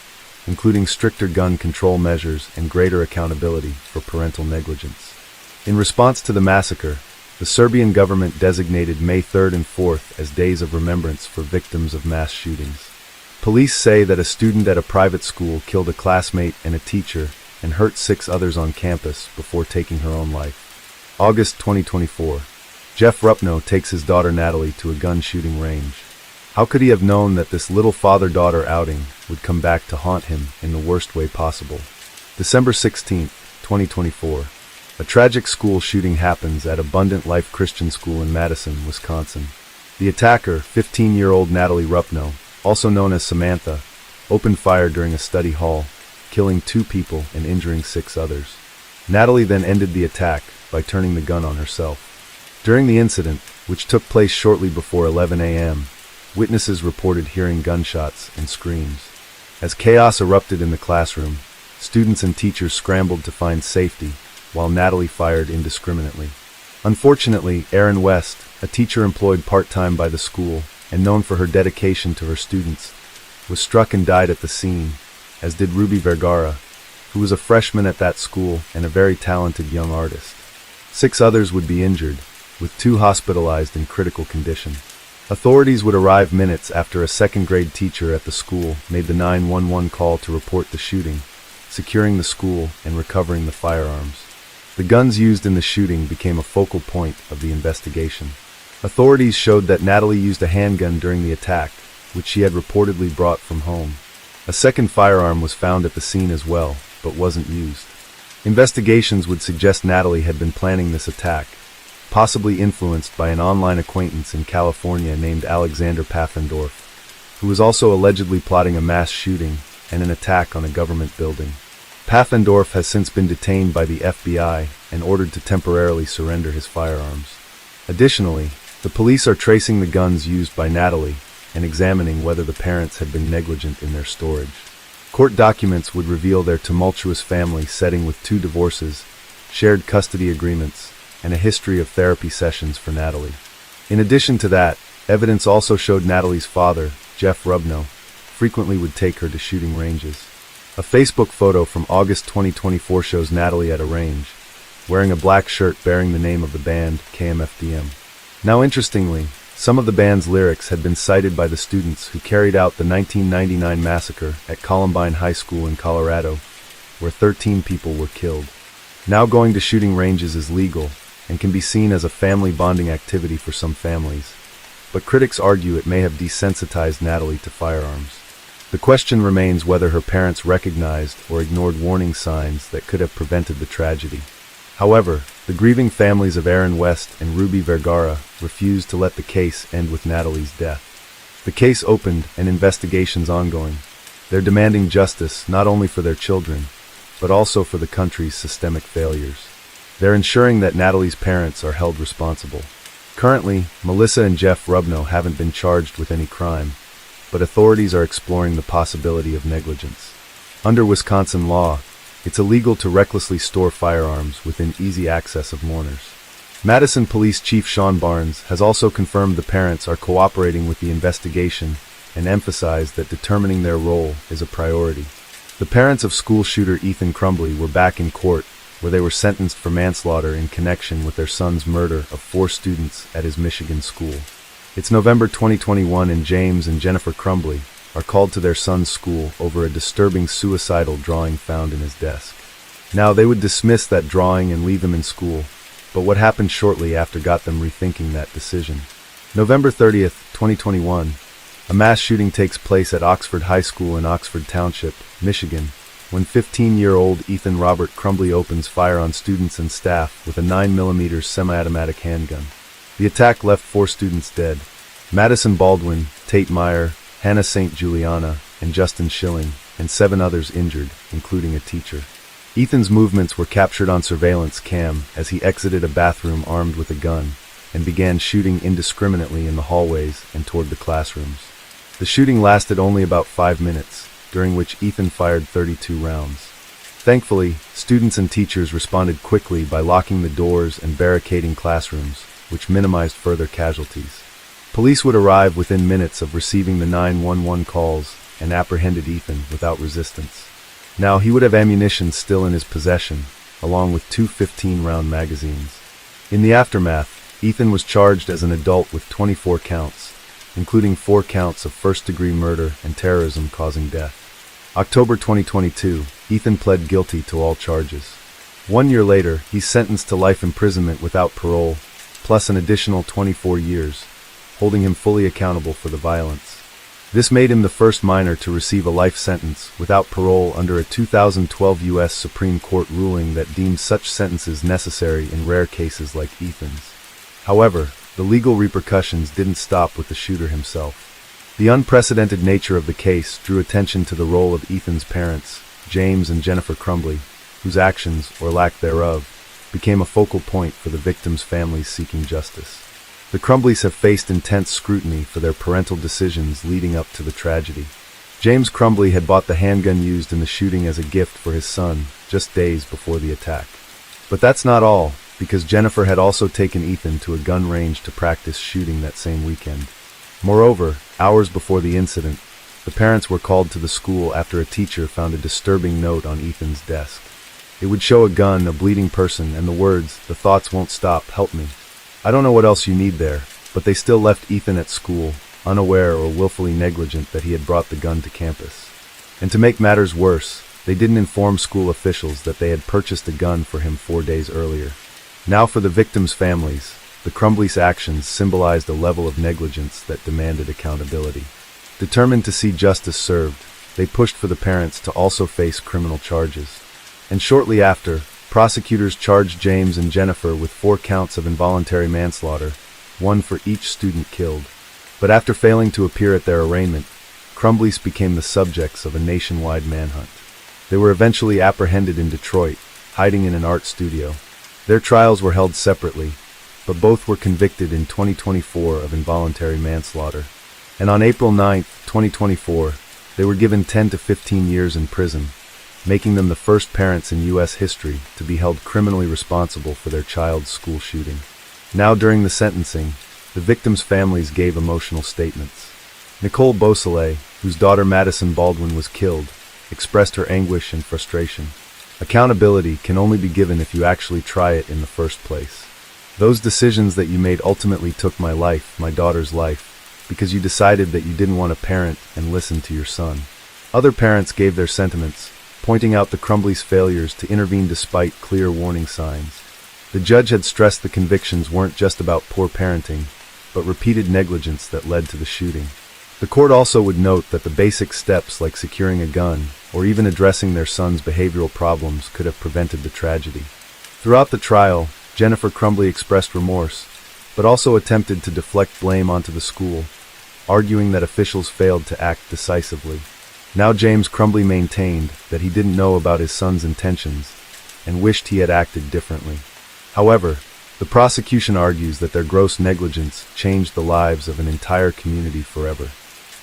including stricter gun control measures and greater accountability for parental negligence. In response to the massacre, the Serbian government designated May 3rd and 4th as days of remembrance for victims of mass shootings. Police say that a student at a private school killed a classmate and a teacher and hurt 6 others on campus before taking her own life. August 2024. Jeff Rupno takes his daughter Natalie to a gun shooting range. How could he have known that this little father-daughter outing would come back to haunt him in the worst way possible? December 16, 2024. A tragic school shooting happens at Abundant Life Christian School in Madison, Wisconsin. The attacker, 15-year-old Natalie Rupno, also known as Samantha, opened fire during a study hall, killing 2 people and injuring 6 others. Natalie then ended the attack by turning the gun on herself. During the incident, which took place shortly before 11 a.m., witnesses reported hearing gunshots and screams. As chaos erupted in the classroom, students and teachers scrambled to find safety, while Natalie fired indiscriminately. Unfortunately, Erin West, a teacher employed part-time by the school and known for her dedication to her students, was struck and died at the scene, as did Ruby Vergara, who was a freshman at that school and a very talented young artist. 6 others would be injured, with 2 hospitalized in critical condition. Authorities would arrive minutes after a second-grade teacher at the school made the 911 call to report the shooting, securing the school and recovering the firearms. The guns used in the shooting became a focal point of the investigation. Authorities showed that Natalie used a handgun during the attack, which she had reportedly brought from home. A second firearm was found at the scene as well, but wasn't used. Investigations would suggest Natalie had been planning this attack, possibly influenced by an online acquaintance in California named Alexander Pfaffendorf, who was also allegedly plotting a mass shooting and an attack on a government building. Pfaffendorf has since been detained by the FBI and ordered to temporarily surrender his firearms. Additionally, the police are tracing the guns used by Natalie and examining whether the parents had been negligent in their storage. Court documents would reveal their tumultuous family setting with 2 divorces, shared custody agreements, and a history of therapy sessions for Natalie. In addition to that, evidence also showed Natalie's father, Jeff Rupno, frequently would take her to shooting ranges. A Facebook photo from August 2024 shows Natalie at a range, wearing a black shirt bearing the name of the band, KMFDM. Now interestingly, some of the band's lyrics had been cited by the students who carried out the 1999 massacre at Columbine High School in Colorado, where 13 people were killed. Now going to shooting ranges is legal and can be seen as a family bonding activity for some families, but critics argue it may have desensitized Natalie to firearms. The question remains whether her parents recognized or ignored warning signs that could have prevented the tragedy. However, the grieving families of Erin West and Ruby Vergara refused to let the case end with Natalie's death. The case opened and investigations ongoing. They're demanding justice not only for their children, but also for the country's systemic failures. They're ensuring that Natalie's parents are held responsible. Currently, Melissa and Jeff Rupno haven't been charged with any crime, but authorities are exploring the possibility of negligence. Under Wisconsin law, it's illegal to recklessly store firearms within easy access of mourners. Madison Police Chief Sean Barnes has also confirmed the parents are cooperating with the investigation and emphasized that determining their role is a priority. The parents of school shooter Ethan Crumbley were back in court, where they were sentenced for manslaughter in connection with their son's murder of 4 students at his Michigan school. It's November 2021 and James and Jennifer Crumbley are called to their son's school over a disturbing suicidal drawing found in his desk. Now, they would dismiss that drawing and leave him in school, but what happened shortly after got them rethinking that decision. November 30th, 2021, a mass shooting takes place at Oxford High School in Oxford Township, Michigan, when 15-year-old Ethan Robert Crumbley opens fire on students and staff with a 9mm semi-automatic handgun. The attack left 4 students dead: Madison Baldwin, Tate Meyer, Hannah St. Juliana, and Justin Schilling, and 7 others injured, including a teacher. Ethan's movements were captured on surveillance cam as he exited a bathroom armed with a gun and began shooting indiscriminately in the hallways and toward the classrooms. The shooting lasted only about 5 minutes, during which Ethan fired 32 rounds. Thankfully, students and teachers responded quickly by locking the doors and barricading classrooms, which minimized further casualties. Police would arrive within minutes of receiving the 911 calls and apprehended Ethan without resistance. Now, he would have ammunition still in his possession, along with 2 15-round magazines. In the aftermath, Ethan was charged as an adult with 24 counts, including 4 counts of first-degree murder and terrorism causing death. October 2022, Ethan pled guilty to all charges. 1 year later, he's sentenced to life imprisonment without parole, plus an additional 24 years, holding him fully accountable for the violence. This made him the first minor to receive a life sentence without parole under a 2012 U.S. Supreme Court ruling that deemed such sentences necessary in rare cases like Ethan's. However, the legal repercussions didn't stop with the shooter himself. The unprecedented nature of the case drew attention to the role of Ethan's parents, James and Jennifer Crumbley, whose actions, or lack thereof, became a focal point for the victims' families seeking justice. The Crumbleys have faced intense scrutiny for their parental decisions leading up to the tragedy. James Crumbley had bought the handgun used in the shooting as a gift for his son just days before the attack. But that's not all, because Jennifer had also taken Ethan to a gun range to practice shooting that same weekend. Moreover, hours before the incident, the parents were called to the school after a teacher found a disturbing note on Ethan's desk. It would show a gun, a bleeding person, and the words, "The thoughts won't stop, help me." I don't know what else you need there, but they still left Ethan at school, unaware or willfully negligent that he had brought the gun to campus. And to make matters worse, they didn't inform school officials that they had purchased a gun for him 4 days earlier. Now for the victims' families, the Crumbleys' actions symbolized a level of negligence that demanded accountability. Determined to see justice served, they pushed for the parents to also face criminal charges. And shortly after, prosecutors charged James and Jennifer with 4 counts of involuntary manslaughter, 1 for each student killed. But after failing to appear at their arraignment, Crumbleys became the subjects of a nationwide manhunt. They were eventually apprehended in Detroit, hiding in an art studio. Their trials were held separately, but both were convicted in 2024 of involuntary manslaughter. And on April 9, 2024, they were given 10 to 15 years in prison, making them the first parents in U.S. history to be held criminally responsible for their child's school shooting. Now during the sentencing, the victims' families gave emotional statements. Nicole Beausoleil, whose daughter Madison Baldwin was killed, expressed her anguish and frustration. Accountability can only be given if you actually try it in the first place. Those decisions that you made ultimately took my life, my daughter's life, because you decided that you didn't want to parent and listen to your son. Other parents gave their sentiments, pointing out the Crumbleys' failures to intervene despite clear warning signs. The judge had stressed the convictions weren't just about poor parenting, but repeated negligence that led to the shooting. The court also would note that the basic steps like securing a gun, or even addressing their son's behavioral problems, could have prevented the tragedy. Throughout the trial, Jennifer Crumbley expressed remorse, but also attempted to deflect blame onto the school, arguing that officials failed to act decisively. Now James Crumbley maintained that he didn't know about his son's intentions and wished he had acted differently. However, the prosecution argues that their gross negligence changed the lives of an entire community forever.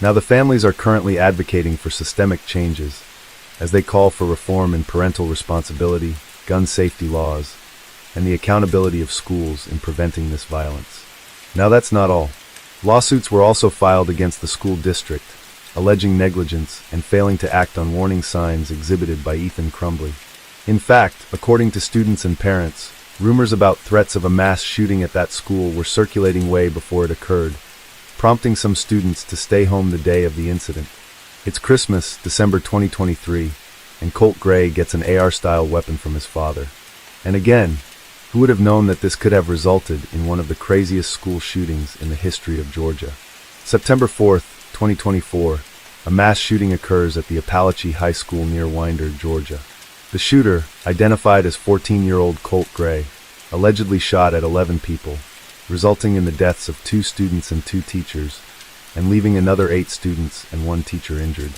Now the families are currently advocating for systemic changes, as they call for reform in parental responsibility, gun safety laws, and the accountability of schools in preventing this violence. Now that's not all. Lawsuits were also filed against the school district, alleging negligence and failing to act on warning signs exhibited by Ethan Crumbley. In fact, according to students and parents, rumors about threats of a mass shooting at that school were circulating way before it occurred, prompting some students to stay home the day of the incident. It's Christmas, December 2023, and Colt Gray gets an AR-style weapon from his father. And again, Who would have known that this could have resulted in one of the craziest school shootings in the history of Georgia? September 4th, 2024, a mass shooting occurs at the Appalachian High School near Winder, Georgia. The shooter, identified as 14-year-old Colt Gray, allegedly shot at 11 people, resulting in the deaths of 2 students and 2 teachers, and leaving another 8 students and 1 teacher injured.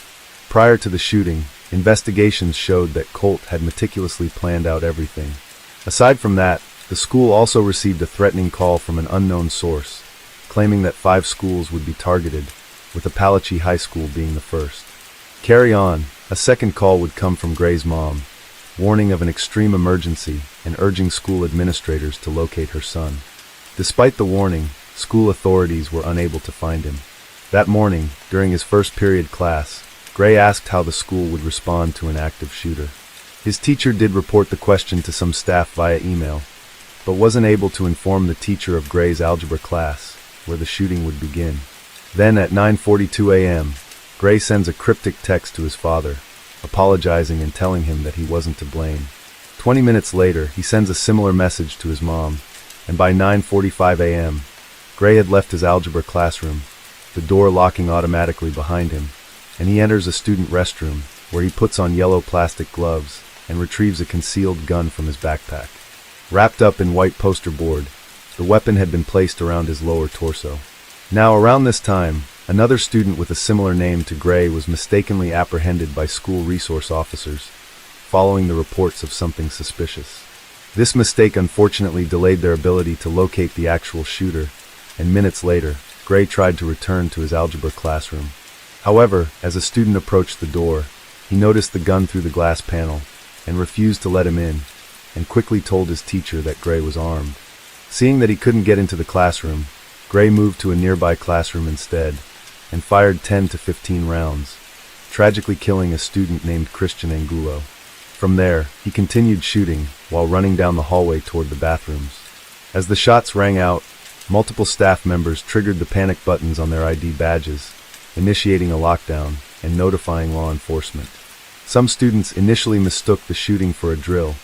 Prior to the shooting, investigations showed that Colt had meticulously planned out everything. Aside from that, the school also received a threatening call from an unknown source, claiming that 5 schools would be targeted, with Appalachian High School being the first. Carry on, a second call would come from Gray's mom, warning of an extreme emergency and urging school administrators to locate her son. Despite the warning, school authorities were unable to find him. That morning, during his first period class, Gray asked how the school would respond to an active shooter. His teacher did report the question to some staff via email, but wasn't able to inform the teacher of Gray's algebra class, where the shooting would begin. Then at 9:42 a.m., Gray sends a cryptic text to his father, apologizing and telling him that he wasn't to blame. 20 minutes later, he sends a similar message to his mom, and by 9:45 a.m., Gray had left his algebra classroom, the door locking automatically behind him, and he enters a student restroom, where he puts on yellow plastic gloves and retrieves a concealed gun from his backpack. Wrapped up in white poster board, the weapon had been placed around his lower torso. Now, around this time, another student with a similar name to Gray was mistakenly apprehended by school resource officers, following the reports of something suspicious. This mistake unfortunately delayed their ability to locate the actual shooter, and minutes later, Gray tried to return to his algebra classroom. However, as a student approached the door, he noticed the gun through the glass panel, and refused to let him in, and quickly told his teacher that Gray was armed. Seeing that he couldn't get into the classroom, Gray moved to a nearby classroom instead, and fired 10 to 15 rounds, tragically killing a student named Christian Angulo. From there, he continued shooting while running down the hallway toward the bathrooms. As the shots rang out, multiple staff members triggered the panic buttons on their ID badges, initiating a lockdown and notifying law enforcement. Some students initially mistook the shooting for a drill,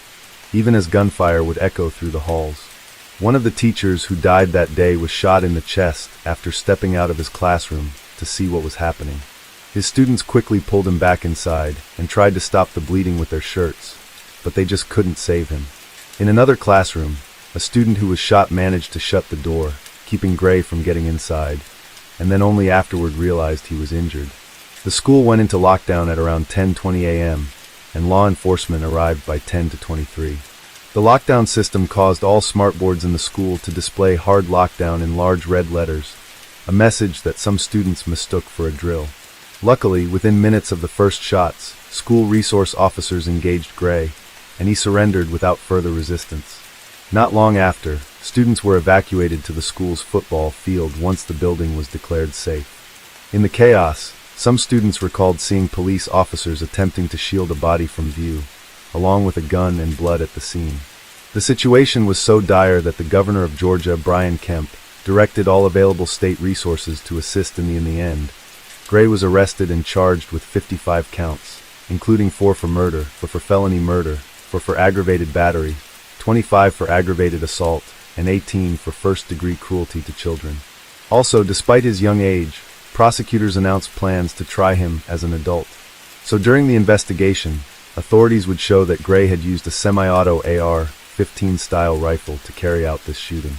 even as gunfire would echo through the halls. One of the teachers who died that day was shot in the chest after stepping out of his classroom to see what was happening. His students quickly pulled him back inside and tried to stop the bleeding with their shirts, but they just couldn't save him. In another classroom, a student who was shot managed to shut the door, keeping Gray from getting inside, and then only afterward realized he was injured. The school went into lockdown at around 10:20 a.m., and law enforcement arrived by 10 to 23. The lockdown system caused all smartboards in the school to display hard lockdown in large red letters, a message that some students mistook for a drill. Luckily, within minutes of the first shots, school resource officers engaged Gray, and he surrendered without further resistance. Not long after, students were evacuated to the school's football field once the building was declared safe. In the chaos, some students recalled seeing police officers attempting to shield a body from view, along with a gun and blood at the scene. The situation was so dire that the governor of Georgia, Brian Kemp, directed all available state resources to assist in the end. Gray was arrested and charged with 55 counts, including 4 for murder, 4 for felony murder, 4 for aggravated battery, 25 for aggravated assault, and 18 for first-degree cruelty to children. Also, despite his young age, prosecutors announced plans to try him as an adult. So during the investigation, authorities would show that Gray had used a semi-auto AR-15 style rifle to carry out this shooting.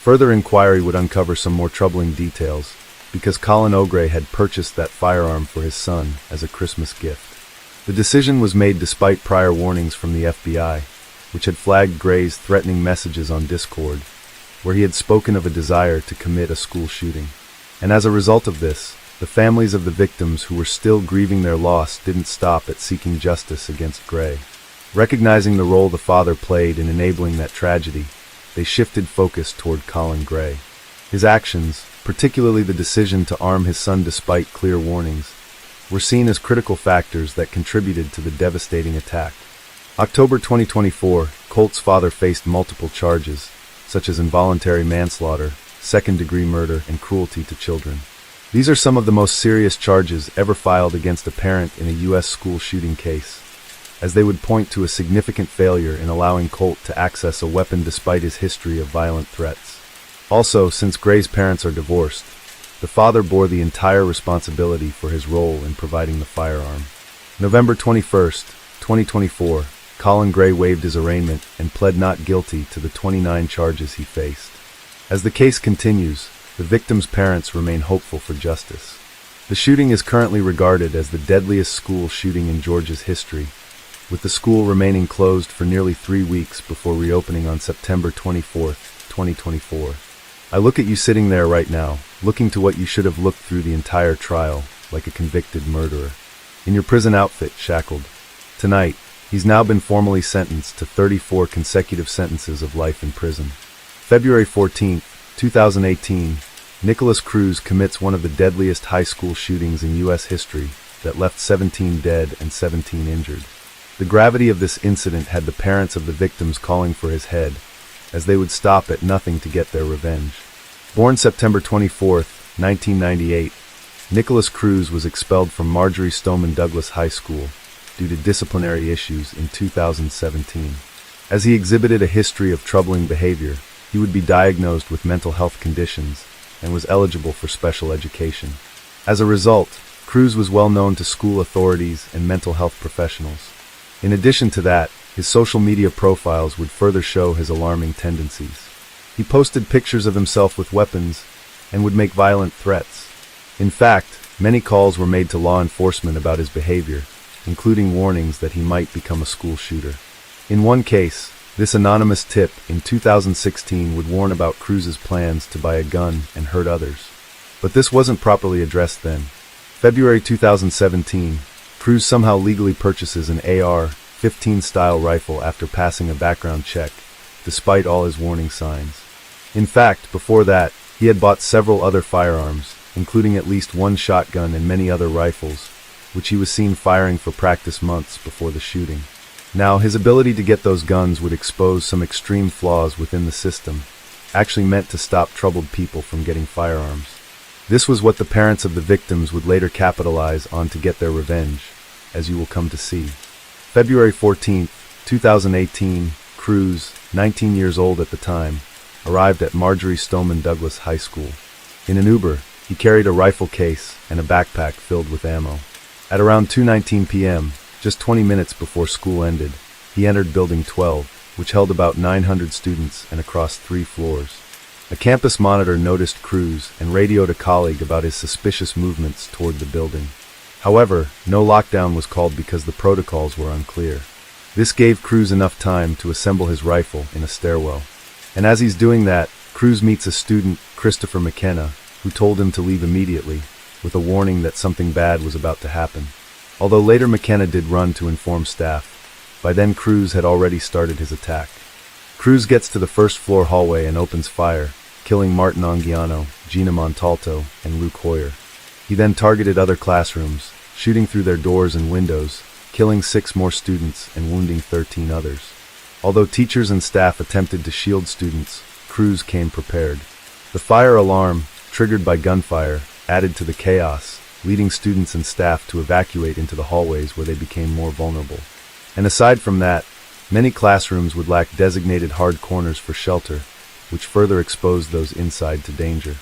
Further inquiry would uncover some more troubling details, because Colin O'Gray had purchased that firearm for his son as a Christmas gift. The decision was made despite prior warnings from the FBI, which had flagged Gray's threatening messages on Discord, where he had spoken of a desire to commit a school shooting. And as a result of this, the families of the victims who were still grieving their loss didn't stop at seeking justice against Gray. Recognizing the role the father played in enabling that tragedy, they shifted focus toward Colin Gray. His actions, particularly the decision to arm his son despite clear warnings, were seen as critical factors that contributed to the devastating attack. October 2024, Colt's father faced multiple charges, such as involuntary manslaughter, second-degree murder, and cruelty to children. These are some of the most serious charges ever filed against a parent in a U.S. school shooting case. as they would point to a significant failure in allowing Colt to access a weapon despite his history of violent threats. Also, since Gray's parents are divorced, the father bore the entire responsibility for his role in providing the firearm. November 21st, 2024, Colin Gray waived his arraignment and pled not guilty to the 29 charges he faced. As the case continues, the victim's parents remain hopeful for justice. The shooting is currently regarded as the deadliest school shooting in Georgia's history, with the school remaining closed for nearly 3 weeks before reopening on September 24, 2024. I look at you sitting there right now, looking to what you should have looked through the entire trial, like a convicted murderer. In your prison outfit, shackled. Tonight, he's now been formally sentenced to 34 consecutive sentences of life in prison. February 14, 2018, Nicholas Cruz commits one of the deadliest high school shootings in U.S. history that left 17 dead and 17 injured. The gravity of this incident had the parents of the victims calling for his head, as they would stop at nothing to get their revenge. Born September 24, 1998, Nicholas Cruz was expelled from Marjory Stoneman Douglas High School due to disciplinary issues in 2017. As he exhibited a history of troubling behavior, he would be diagnosed with mental health conditions and was eligible for special education. As a result, Cruz was well known to school authorities and mental health professionals. In addition to that, his social media profiles would further show his alarming tendencies. He posted pictures of himself with weapons and would make violent threats. In fact, many calls were made to law enforcement about his behavior, including warnings that he might become a school shooter. In one case, this anonymous tip in 2016 would warn about Cruz's plans to buy a gun and hurt others. But this wasn't properly addressed then. February 2017, Cruz somehow legally purchases an AR-15 style rifle after passing a background check, despite all his warning signs. In fact, before that, he had bought several other firearms, including at least one shotgun and many other rifles, which he was seen firing for practice months before the shooting. Now, his ability to get those guns would expose some extreme flaws within the system, actually meant to stop troubled people from getting firearms. This was what the parents of the victims would later capitalize on to get their revenge, as you will come to see. February 14, 2018, Cruz, 19 years old at the time, arrived at Marjory Stoneman Douglas High School. In an Uber, he carried a rifle case and a backpack filled with ammo. At around 2:19 p.m., just 20 minutes before school ended, he entered Building 12, which held about 900 students and across 3 floors. A campus monitor noticed Cruz and radioed a colleague about his suspicious movements toward the building. However, no lockdown was called because the protocols were unclear. This gave Cruz enough time to assemble his rifle in a stairwell. And as he's doing that, Cruz meets a student, Christopher McKenna, who told him to leave immediately, with a warning that something bad was about to happen. Although later McKenna did run to inform staff, by then Cruz had already started his attack. Cruz gets to the first floor hallway and opens fire, killing Martin Anguiano, Gina Montalto, and Luke Hoyer. He then targeted other classrooms, shooting through their doors and windows, killing 6 more students and wounding 13 others. Although teachers and staff attempted to shield students, Cruz came prepared. The fire alarm, triggered by gunfire, added to the chaos, leading students and staff to evacuate into the hallways where they became more vulnerable. And aside from that, many classrooms would lack designated hard corners for shelter, which further exposed those inside to danger.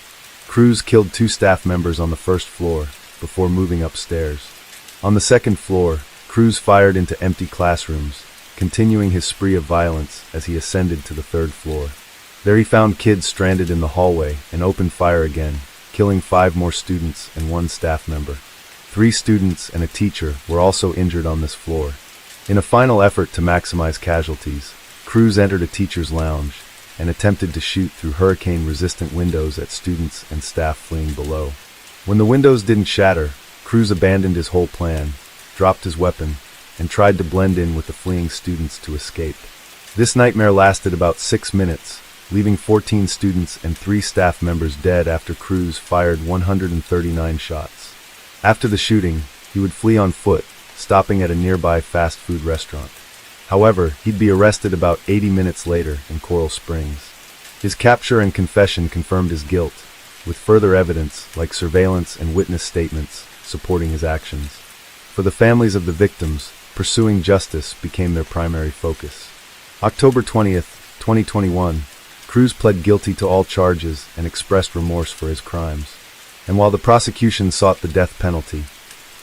Cruz killed 2 staff members on the first floor before moving upstairs. On the second floor, Cruz fired into empty classrooms, continuing his spree of violence as he ascended to the 3rd floor. There he found kids stranded in the hallway and opened fire again, killing 5 more students and 1 staff member. 3 students and a teacher were also injured on this floor. In a final effort to maximize casualties, Cruz entered a teacher's lounge and attempted to shoot through hurricane-resistant windows at students and staff fleeing below. When the windows didn't shatter, Cruz abandoned his whole plan, dropped his weapon, and tried to blend in with the fleeing students to escape. This nightmare lasted about 6 minutes, leaving 14 students and 3 staff members dead after Cruz fired 139 shots. After the shooting, he would flee on foot, stopping at a nearby fast food restaurant. However, he'd be arrested about 80 minutes later in Coral Springs. His capture and confession confirmed his guilt, with further evidence like surveillance and witness statements supporting his actions. For the families of the victims, pursuing justice became their primary focus. October 20th, 2021, Cruz pled guilty to all charges and expressed remorse for his crimes. And while the prosecution sought the death penalty,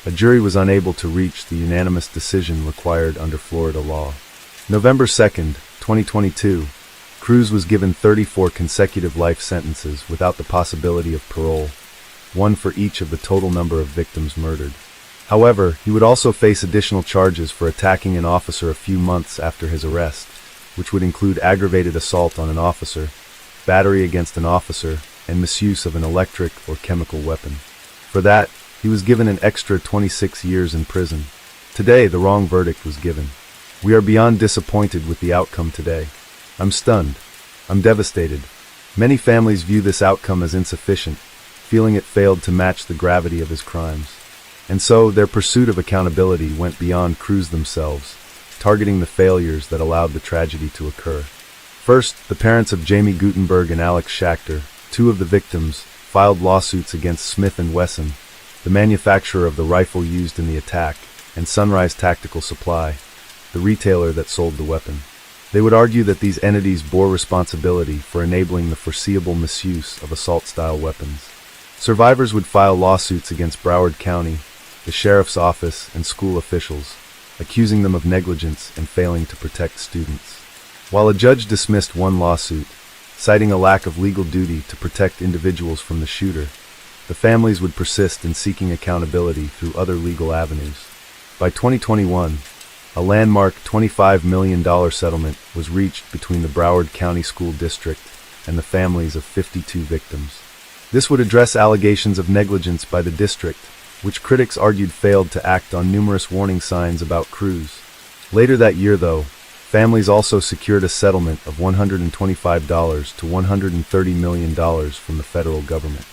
a jury was unable to reach the unanimous decision required under Florida law. November 2nd, 2022, Cruz was given 34 consecutive life sentences without the possibility of parole, one for each of the total number of victims murdered. However, he would also face additional charges for attacking an officer a few months after his arrest, which would include aggravated assault on an officer, battery against an officer, and misuse of an electric or chemical weapon. For that, he was given an extra 26 years in prison. Today, the wrong verdict was given. We are beyond disappointed with the outcome today. I'm stunned. I'm devastated. Many families view this outcome as insufficient, feeling it failed to match the gravity of his crimes. And so, their pursuit of accountability went beyond Cruz themselves, targeting the failures that allowed the tragedy to occur. First, the parents of Jamie Gutenberg and Alex Schachter, two of the victims, filed lawsuits against Smith & Wesson, the manufacturer of the rifle used in the attack, and Sunrise Tactical Supply, the retailer that sold the weapon. They would argue that these entities bore responsibility for enabling the foreseeable misuse of assault-style weapons. Survivors would file lawsuits against Broward County, the sheriff's office, and school officials, accusing them of negligence and failing to protect students. While a judge dismissed one lawsuit, citing a lack of legal duty to protect individuals from the shooter, the families would persist in seeking accountability through other legal avenues. By 2021, a landmark $25 million settlement was reached between the Broward County School District and the families of 52 victims. This would address allegations of negligence by the district, which critics argued failed to act on numerous warning signs about Cruz. Later that year, though, families also secured a settlement of $125 to $130 million from the federal government.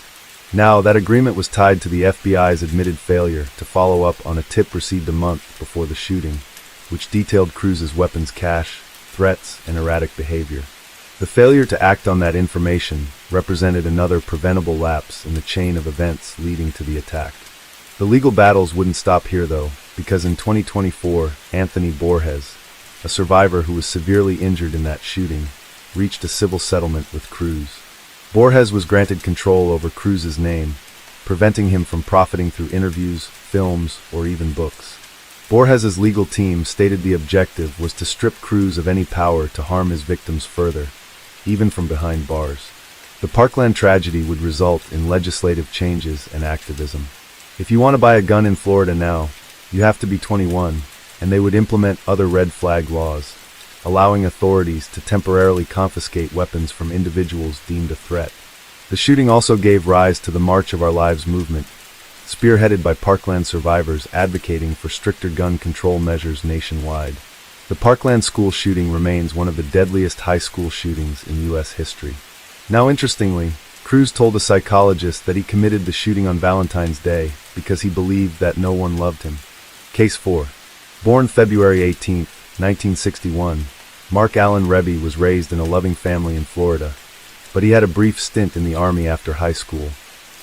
Now, that agreement was tied to the FBI's admitted failure to follow up on a tip received a month before the shooting, which detailed Cruz's weapons cache, threats, and erratic behavior. The failure to act on that information represented another preventable lapse in the chain of events leading to the attack. The legal battles wouldn't stop here, though, because in 2024, Anthony Borges, a survivor who was severely injured in that shooting, reached a civil settlement with Cruz. Borges was granted control over Cruz's name, preventing him from profiting through interviews, films, or even books. Borges's legal team stated the objective was to strip Cruz of any power to harm his victims further, even from behind bars. The Parkland tragedy would result in legislative changes and activism. If you want to buy a gun in Florida now, you have to be 21, and they would implement other red flag laws, allowing authorities to temporarily confiscate weapons from individuals deemed a threat. The shooting also gave rise to the March of Our Lives movement, spearheaded by Parkland survivors advocating for stricter gun control measures nationwide. The Parkland school shooting remains one of the deadliest high school shootings in U.S. history. Now, interestingly, Cruz told a psychologist that he committed the shooting on Valentine's Day because he believed that no one loved him. Case 4. Born February 18, 1961, Mark Allen Rebbe was raised in a loving family in Florida, but he had a brief stint in the Army after high school,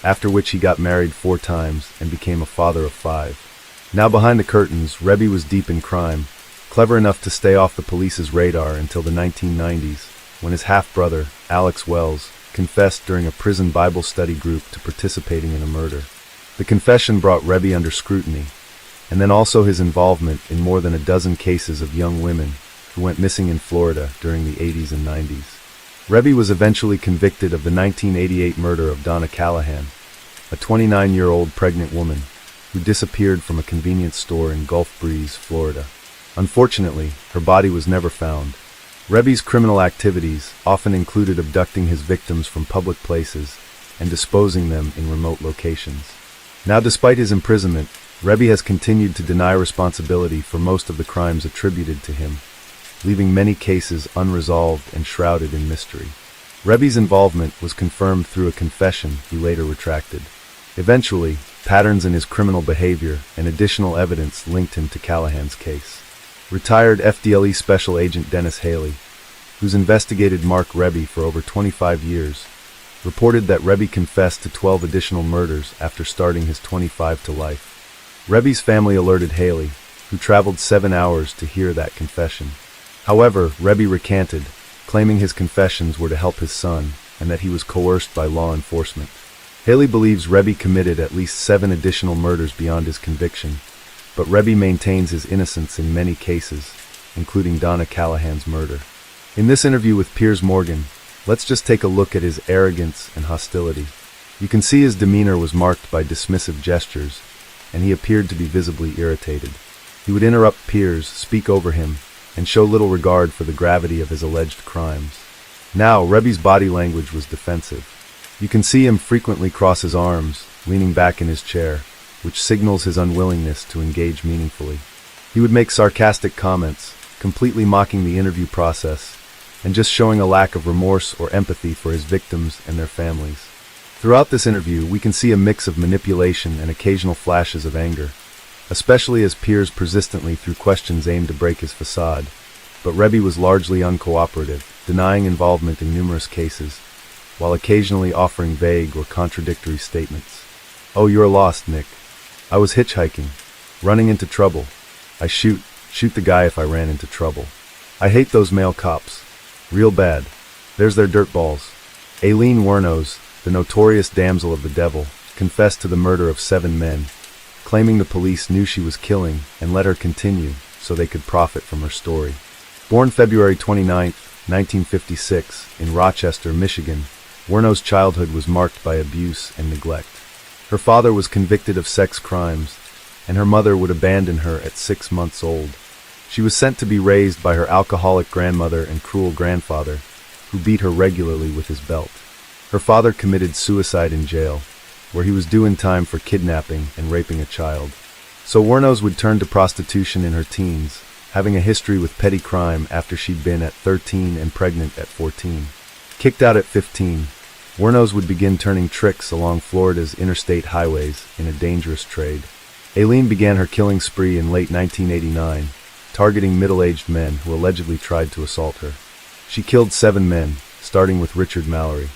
after which he got married 4 times and became a father of 5. Now behind the curtains, Rebbe was deep in crime, clever enough to stay off the police's radar until the 1990s, when his half-brother, Alex Wells, confessed during a prison Bible study group to participating in a murder. The confession brought Rebbe under scrutiny, and then also his involvement in more than a dozen cases of young women who went missing in Florida during the 80s and 90s. Rebbe was eventually convicted of the 1988 murder of Donna Callahan, a 29-year-old pregnant woman who disappeared from a convenience store in Gulf Breeze, Florida. Unfortunately, her body was never found. Rebbe's criminal activities often included abducting his victims from public places and disposing them in remote locations. Now, despite his imprisonment, Rebbe has continued to deny responsibility for most of the crimes attributed to him, leaving many cases unresolved and shrouded in mystery. Rebbe's involvement was confirmed through a confession he later retracted. Eventually, patterns in his criminal behavior and additional evidence linked him to Callahan's case. Retired FDLE Special Agent Dennis Haley, who's investigated Mark Rebbe for over 25 years, reported that Rebbe confessed to 12 additional murders after starting his 25 to life. Rebbe's family alerted Haley, who traveled 7 hours to hear that confession. However, Rebbe recanted, claiming his confessions were to help his son, and that he was coerced by law enforcement. Haley believes Rebbe committed at least 7 additional murders beyond his conviction, but Rebbe maintains his innocence in many cases, including Donna Callahan's murder. In this interview with Piers Morgan, let's just take a look at his arrogance and hostility. You can see his demeanor was marked by dismissive gestures, and he appeared to be visibly irritated. He would interrupt Piers, speak over him, and show little regard for the gravity of his alleged crimes. Now, Rebbe's body language was defensive. You can see him frequently cross his arms, leaning back in his chair, which signals his unwillingness to engage meaningfully. He would make sarcastic comments, completely mocking the interview process, and just showing a lack of remorse or empathy for his victims and their families. Throughout this interview, we can see a mix of manipulation and occasional flashes of anger, especially as Piers persistently threw questions aimed to break his facade, but Rebbe was largely uncooperative, denying involvement in numerous cases, while occasionally offering vague or contradictory statements. "Oh, you're lost, Nick. I was hitchhiking, running into trouble. I shoot the guy if I ran into trouble. I hate those male cops. Real bad. There's their dirtballs." Aileen Wuornos, the notorious damsel of the devil, confessed to the murder of 7 men, claiming the police knew she was killing and let her continue so they could profit from her story. Born February 29, 1956, in Rochester, Michigan, Wuornos' childhood was marked by abuse and neglect. Her father was convicted of sex crimes, and her mother would abandon her at 6 months old. She was sent to be raised by her alcoholic grandmother and cruel grandfather, who beat her regularly with his belt. Her father committed suicide in jail, where he was doing time for kidnapping and raping a child. So Wuornos would turn to prostitution in her teens, having a history with petty crime after she'd been at 13 and pregnant at 14. Kicked out at 15, Wuornos would begin turning tricks along Florida's interstate highways in a dangerous trade. Aileen began her killing spree in late 1989, targeting middle-aged men who allegedly tried to assault her. She killed 7 men, starting with Richard Mallory.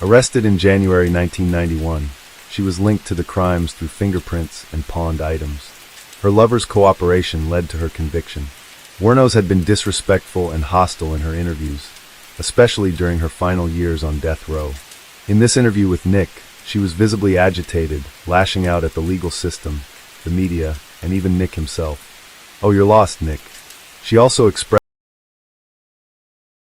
Arrested in January 1991, she was linked to the crimes through fingerprints and pawned items. Her lover's cooperation led to her conviction. Wuornos had been disrespectful and hostile in her interviews, especially during her final years on death row. In this interview with Nick, she was visibly agitated, lashing out at the legal system, the media, and even Nick himself. "Oh, you're lost, Nick." She also expressed